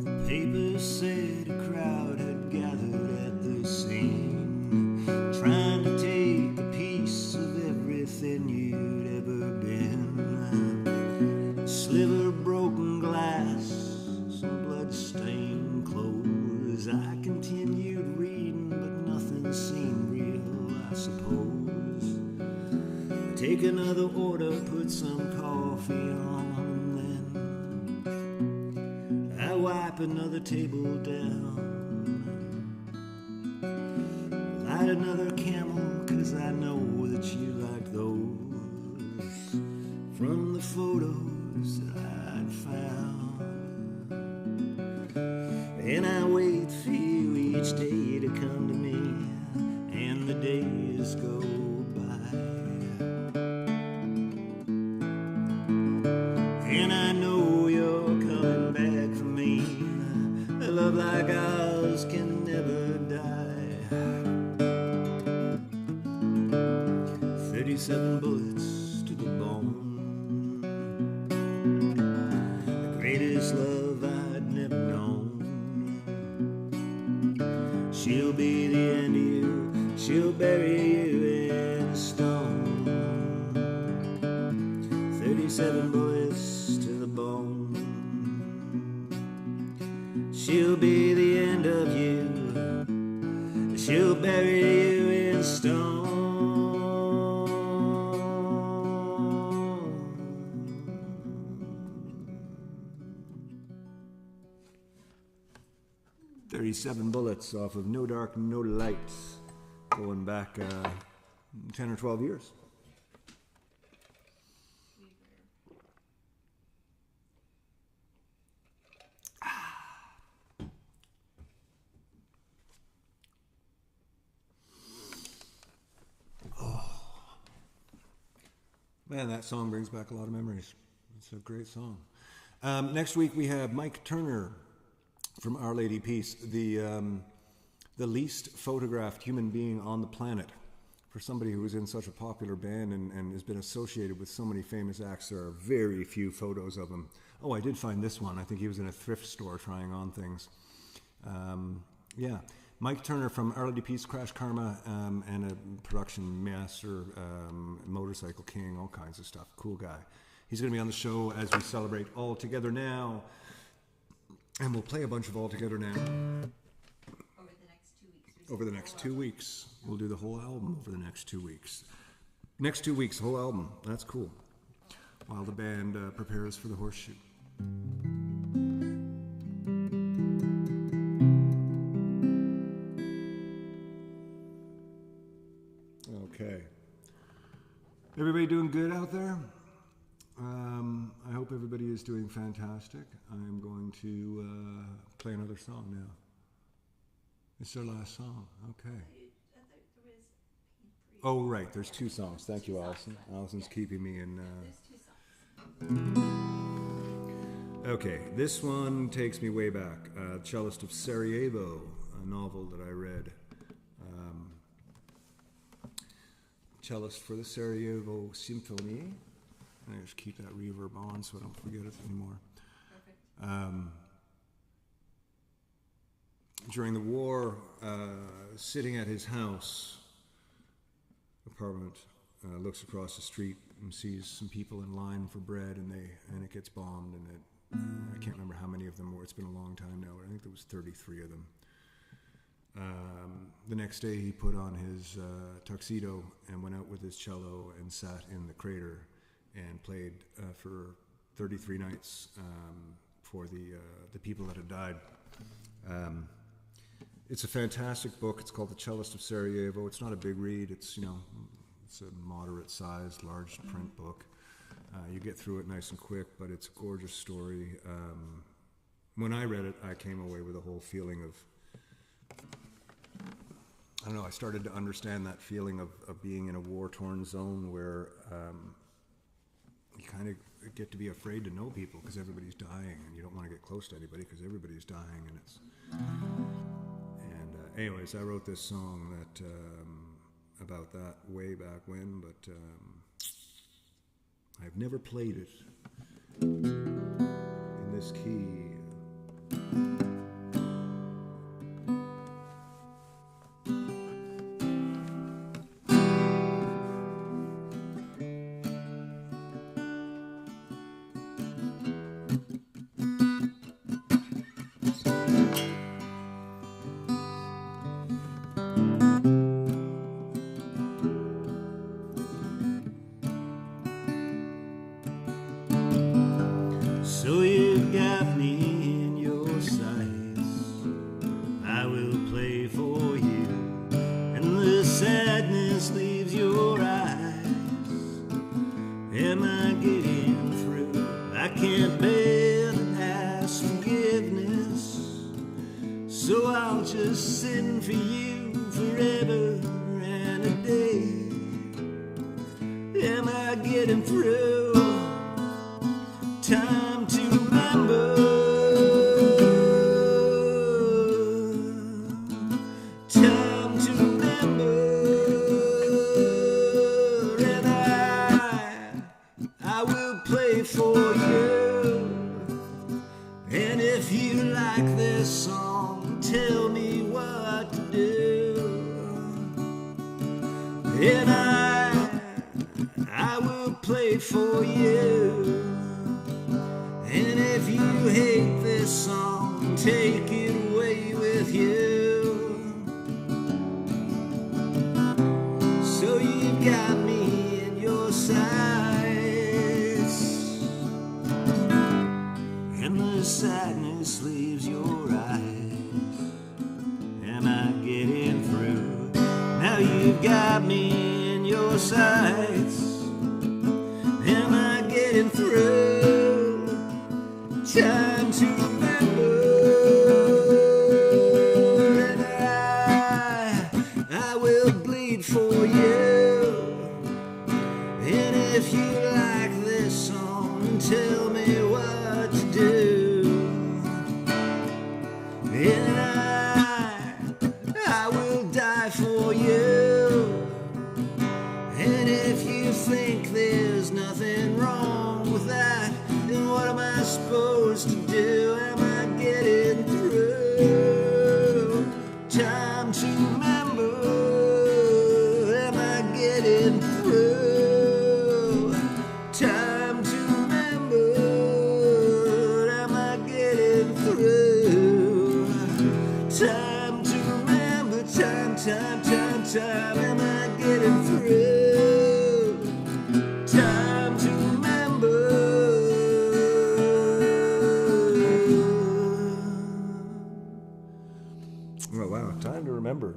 The papers said a crowd had gathered at the scene, trying to take a piece of everything you'd ever been. A sliver of broken glass, some blood-stained clothes. I continued reading, but nothing seemed real, I suppose. I take another order, put some coffee on, and then I wipe another table down. Light another Camel, 'cause I know that you like those from the photos that I'd found. And I wait for you each day to come to me, and the days go by. And I know you're coming back for me. A love like ours can never die. 37 bullets to the bone. she'll bury you in a stone. 37 bullets to the bone. She'll be the end of you. She'll bury you in stone. 37 bullets off of No Dark, No Light, going back 10 or 12 years. Man, that song brings back a lot of memories. It's a great song. Next week we have Mike Turner from Our Lady Peace, the least photographed human being on the planet. For somebody who was in such a popular band and has been associated with so many famous acts, there are very few photos of him. Oh, I did find this one. I think he was in a thrift store trying on things. Yeah. Mike Turner from Our Lady Peace, Crash Karma, and a production master, motorcycle king, all kinds of stuff. Cool guy. He's going to be on the show as we celebrate All Together Now. And we'll play a bunch of All Together Now. Over the next 2 weeks. We'll do the whole album over the next 2 weeks. Next 2 weeks, whole album. That's cool. While the band prepares for the horseshoe. Okay. Everybody doing good out there? I hope everybody is doing fantastic. I'm going to play another song now. It's our last song. Okay. Oh, right. There's 2 songs. Thank you, Allison. Allison's keeping me in... Okay. This one takes me way back. Cellist of Sarajevo, a novel that I read. Cellist for the Sarajevo Symphony. I just keep that reverb on so I don't forget it anymore. During the war, sitting at his house, apartment, looks across the street and sees some people in line for bread, and it gets bombed, and I can't remember how many of them were. It's been a long time now, but I think there was 33 of them. The next day, he put on his tuxedo and went out with his cello and sat in the crater and played for 33 nights for the people that had died. It's a fantastic book. It's called The Cellist of Sarajevo. It's not a big read. It's a moderate-sized, large print book. You get through it nice and quick, but it's a gorgeous story. When I read it, I came away with a whole feeling of, I don't know, I started to understand that feeling of being in a war-torn zone where you kind of get to be afraid to know people because everybody's dying, and you don't want to get close to anybody because everybody's dying, and it's... anyways, I wrote this song that about that way back when, but I've never played it in this key. So you've got me in your sights, I will play for you, and the sadness leaves your eyes. Am I getting through? I can't bear to ask forgiveness, so I'll just sing for you forever and a day. Am I getting through? Time to remember, time to remember, and I will play for you. And if you like this song, tell me what to do. and I will play for you. And if you hate this song, take it away with you. So you've got me in your sights, and the sadness leaves your eyes. Am I getting through? Now you've got me in your sights. Am I getting through? Time to remember, and I will bleed for you. And if you like this song, tell me what to do. And I will die for you. And if you think there's nothing wrong with that, then what am I supposed to do? Am I getting through? Time to remember. Am I getting through? Time to remember. Am I getting through? Time to remember. Time. Am I getting through? Time to remember. Oh wow, time to remember.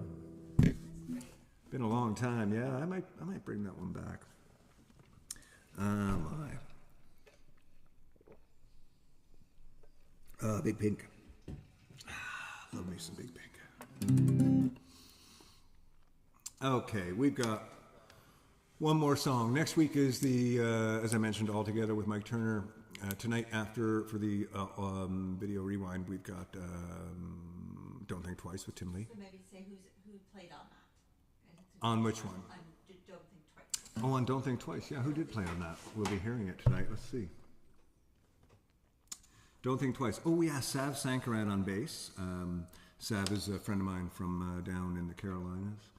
Been a long time. Yeah, I might bring that one back. Big Pink. Love me some Big Pink. Okay, we've got one more song. Next week is the, as I mentioned, All Together with Mike Turner. Tonight for the video rewind, we've got Don't Think Twice with Tim Lee. So maybe say who played on that. On which one? On Don't Think Twice. Oh, on Don't Think Twice. Yeah, who did play on that? We'll be hearing it tonight. Let's see. Don't Think Twice. Oh, yeah, Sav Sankaran on bass. Sav is a friend of mine from down in the Carolinas.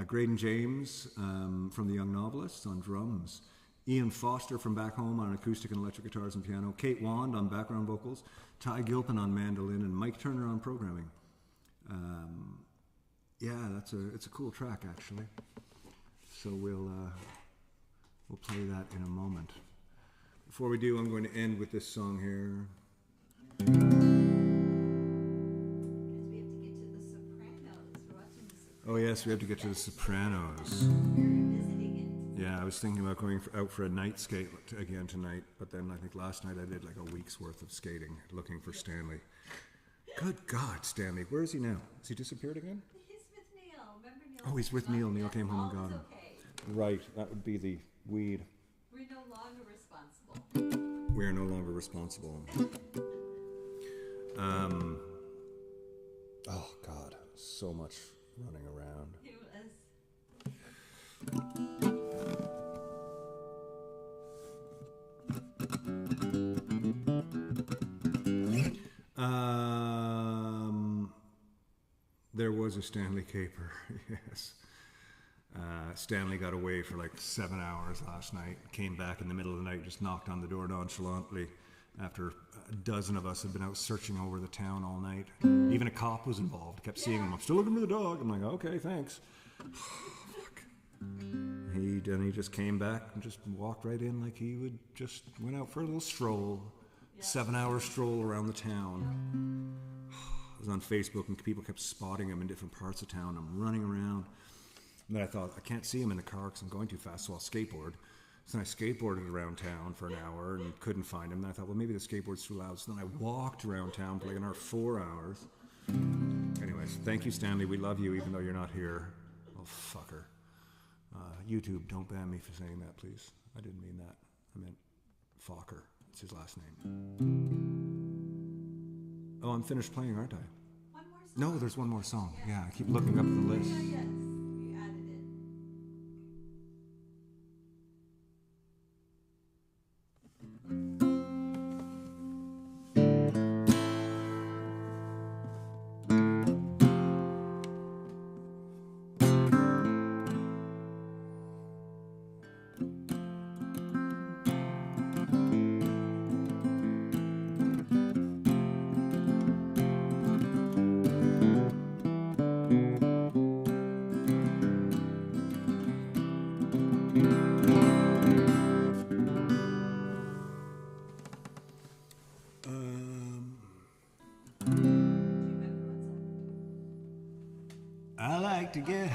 Graydon James from the Young Novelists on drums. Ian Foster from back home on acoustic and electric guitars and piano. Kate Wand on background vocals. Ty Gilpin on mandolin. And Mike Turner on programming. Yeah, it's a cool track, actually. So we'll play that in a moment. Before we do, I'm going to end with this song here. Because we have to get to the Sopranos. We're watching the Sopranos. Oh yes, we have to get to the Sopranos. We're visiting it. Yeah, I was thinking about going out for a night skate again tonight, but then I think last night I did like a week's worth of skating looking for Stanley. Good God, Stanley, where is he now? Has he disappeared again? He's with Neil. Remember Neil? Oh, he's with Neil. Neil came home and got him. Okay. Right, that would be the weed. We're no longer responsible. We are no longer responsible. Oh God, so much running around. It was. There was a Stanley caper, yes. Stanley got away for like 7 hours last night, came back in the middle of the night, just knocked on the door nonchalantly after a dozen of us had been out searching over the town all night. Even a cop was involved, kept seeing him. I'm still looking for the dog. I'm like, okay, thanks. Fuck. He just came back and just walked right in like he would just went out for a little stroll. 7-hour stroll around the town. I was on Facebook and people kept spotting him in different parts of town. I'm running around. And then I thought, I can't see him in the car because I'm going too fast, so I'll skateboard. So then I skateboarded around town for an hour and couldn't find him. Then I thought, well, maybe the skateboard's too loud. So then I walked around town for like another 4 hours. Anyways, thank you, Stanley. We love you even though you're not here. Oh, fucker. YouTube, don't ban me for saying that, please. I didn't mean that. I meant Fokker. It's his last name. Oh, I'm finished playing, aren't I? One more song. No, there's one more song. Yeah, I keep looking up at the list. Yes, you added it.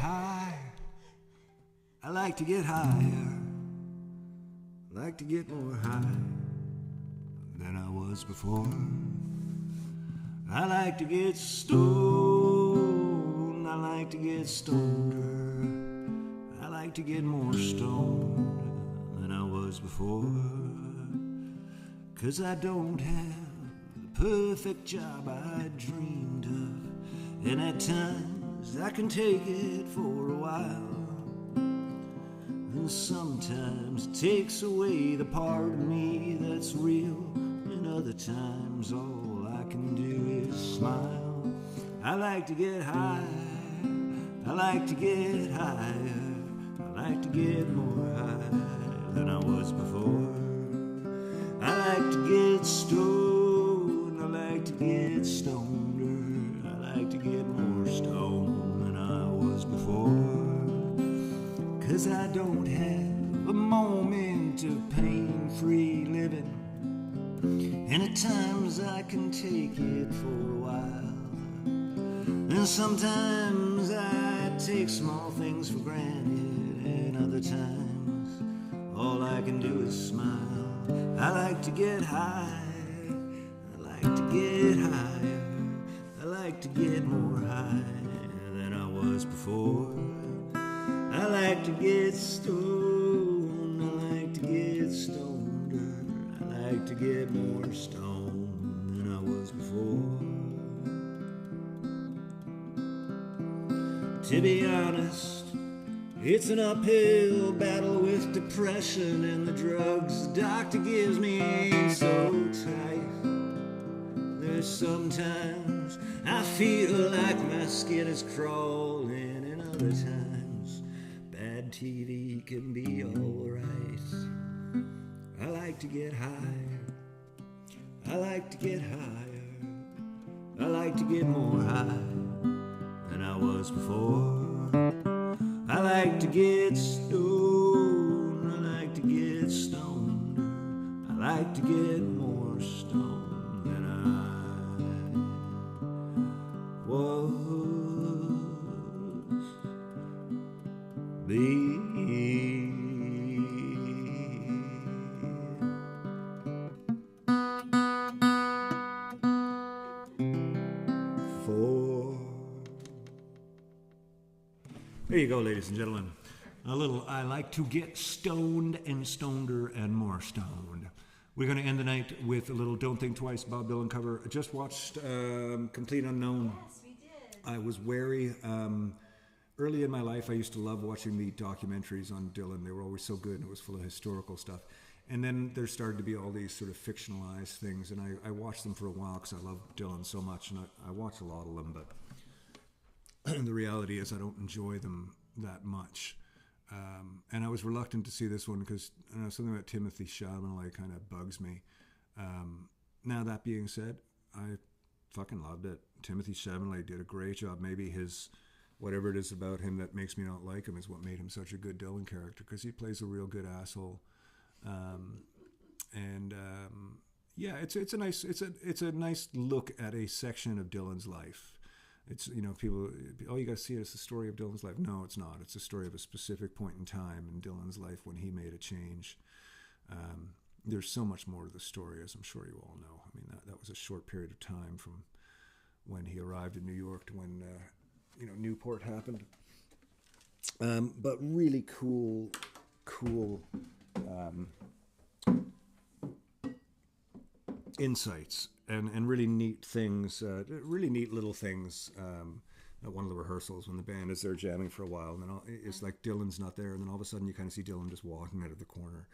high. I like to get higher. I like to get more high than I was before. I like to get stoned. I like to get stoneder. I like to get more stoned than I was before. 'Cause I don't have the perfect job I dreamed of, and at times I can take it for a while. And sometimes it takes away the part of me that's real, and other times all I can do is smile. I like to get high, I like to get higher, I like to get more high than I was before. I like to get stoned, I like to get stoneder, I like to get more stoned than I was before. 'Cause I don't have a moment of pain-free living, and at times I can take it for a while. And sometimes I take small things for granted, and other times all I can do is smile. I like to get high, I like to get higher, I like to get more high than I was before. I like to get stoned, I like to get stoneder, I like to get more stoned than I was before. To be honest, it's an uphill battle with depression, and the drugs the doctor gives me ain't so tight. There's sometimes I feel like my skin is crawling, and other times bad TV can be alright. I like to get higher, I like to get higher, I like to get more high than I was before. I like to get stoned, I like to get stoned, I like to get more stoned than I was before. There you go, ladies and gentlemen. A little I like to get stoned and stoneder and more stoned. We're going to end the night with a little Don't Think Twice Bob Dylan cover. I just watched Complete Unknown. Yes, we did. I was wary. Early in my life, I used to love watching the documentaries on Dylan. They were always so good, and it was full of historical stuff. And then there started to be all these sort of fictionalized things, and I watched them for a while because I love Dylan so much, and I watch a lot of them, but the reality is I don't enjoy them that much. And I was reluctant to see this one because something about Timothy Chalamet kind of bugs me. Now, that being said, I fucking loved it. Timothy Chalamet did a great job. Maybe his, whatever it is about him that makes me not like him is what made him such a good Dylan character, because he plays a real good asshole. Yeah, it's a nice look at a section of Dylan's life. It's, people, oh, you got to see it as the story of Dylan's life. No, it's not. It's a story of a specific point in time in Dylan's life when he made a change. There's so much more to the story, as I'm sure you all know. I mean, that was a short period of time from when he arrived in New York to when, Newport happened. But really cool insights and really neat things, really neat little things at one of the rehearsals when the band is there jamming for a while, and then it's like Dylan's not there, and then all of a sudden you kind of see Dylan just walking out of the corner,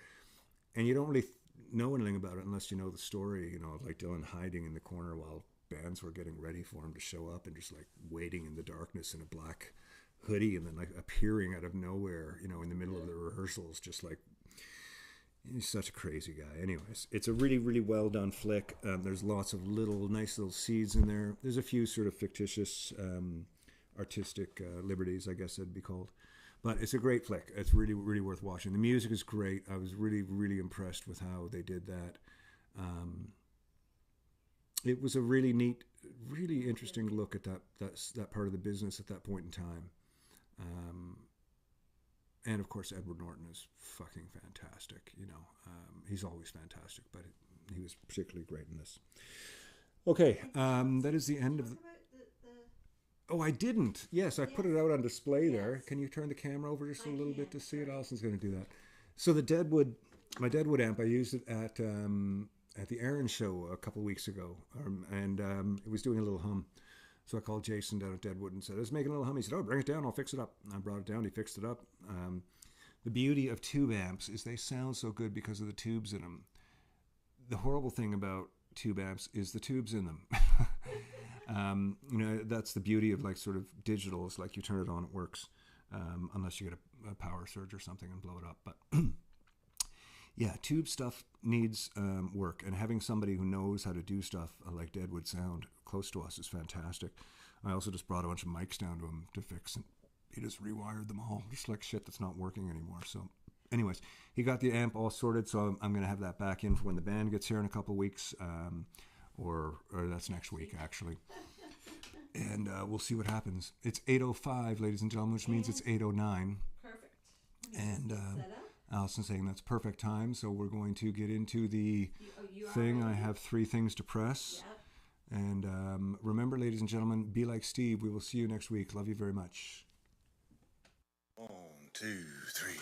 and you don't really know anything about it unless you know the story, like Dylan hiding in the corner while bands were getting ready for him to show up and just like waiting in the darkness in a black hoodie, and then like appearing out of nowhere, in the middle of the rehearsals, just like, he's such a crazy guy. Anyways, it's a really, really well done flick. There's lots of nice little seeds in there. There's a few sort of fictitious, artistic liberties, I guess it'd be called. But it's a great flick. It's really, really worth watching. The music is great. I was really, really impressed with how they did that. It was a really neat, really interesting look at that part of the business at that point in time. And of course, Edward Norton is fucking fantastic. He's always fantastic, but he was particularly great in this. Okay, that is the end of the... Talk about the Oh, I didn't. Yes, I put it out on display there. Yes. Can you turn the camera over just a I little can. bit to see it? Allison's going to do that. So my Deadwood amp, I used it at the Aaron show a couple weeks ago, and it was doing a little hum. So I called Jason down at Deadwood and said, "It's making a little hum." He said, "Oh, bring it down. I'll fix it up." And I brought it down. He fixed it up. The beauty of tube amps is they sound so good because of the tubes in them. The horrible thing about tube amps is the tubes in them. That's the beauty of like sort of digital. It's like you turn it on, it works, unless you get a power surge or something and blow it up. But yeah, tube stuff needs work, and having somebody who knows how to do stuff like Deadwood Sound close to us is fantastic. I also just brought a bunch of mics down to him to fix, and he just rewired them all, just like shit that's not working anymore. So anyways, he got the amp all sorted, so I'm going to have that back in for when the band gets here in a couple of weeks, or that's next week, actually. And we'll see what happens. It's 8:05, ladies and gentlemen, which means it's 8:09. perfect. And Set up. Allison's saying that's perfect time, so we're going to get into the You are thing. I ready? have 3 things to press. Yep. And remember, ladies and gentlemen, be like Steve. We will see you next week. Love you very much. 1, 2, 3.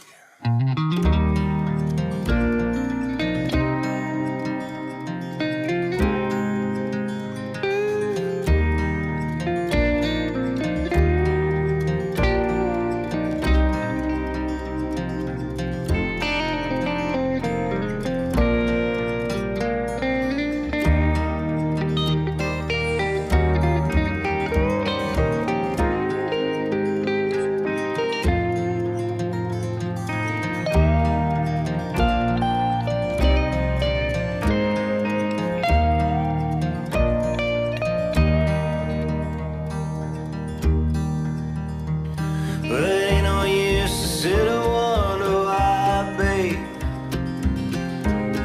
But it ain't no use to sit and wonder why, babe.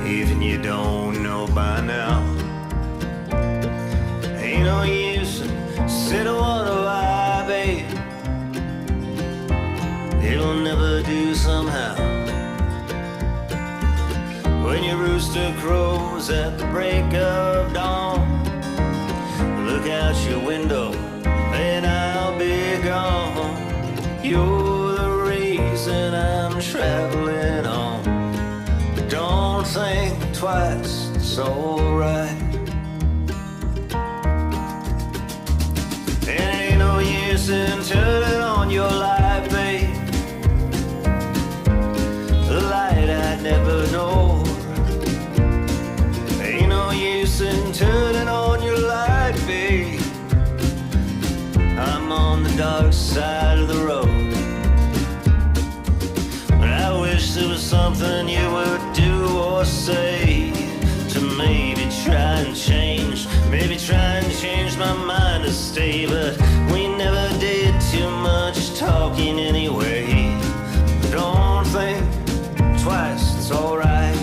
Even you don't know by now. Ain't no use to sit and wonder why, babe. It'll never do somehow. When your rooster crows at the break of dawn, look out your window and I'll be gone. You're the reason I'm traveling on. Don't think twice, it's alright. It ain't no use in turning on your light, babe. The light I never know. Ain't no use in turning on your light, babe. I'm on the dark side of the road. But I wish there was something you would do or say to maybe try and change, maybe try and change my mind to stay. But we never did too much talking anyway. Don't think twice, it's alright.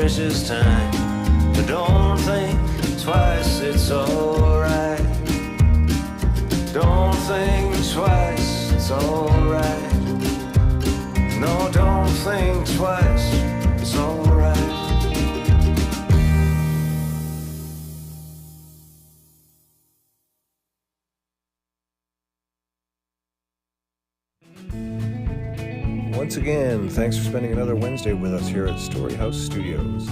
precious time. But don't think twice, it's alright. Don't think twice, it's alright. No, don't think twice, it's alright. Once again, thanks for spending another Wednesday with us here at Storyhouse Studios.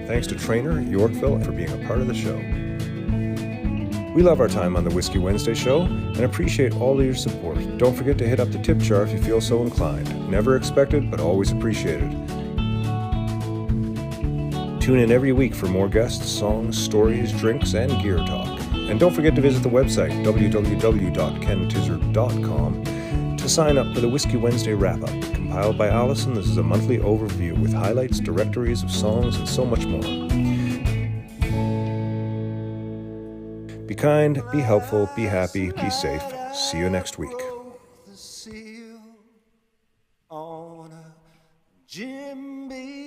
Thanks to Trainer at Yorkville for being a part of the show. We love our time on the Whiskey Wednesday show and appreciate all of your support. Don't forget to hit up the tip jar if you feel so inclined. Never expected, but always appreciated. Tune in every week for more guests, songs, stories, drinks, and gear talk. And don't forget to visit the website, www.ktizzard.com, to sign up for the Whiskey Wednesday wrap-up. Compiled by Allison, this is a monthly overview with highlights, directories of songs, and so much more. Be kind, be helpful, be happy, be safe. See you next week. The seal on a Jim Beam.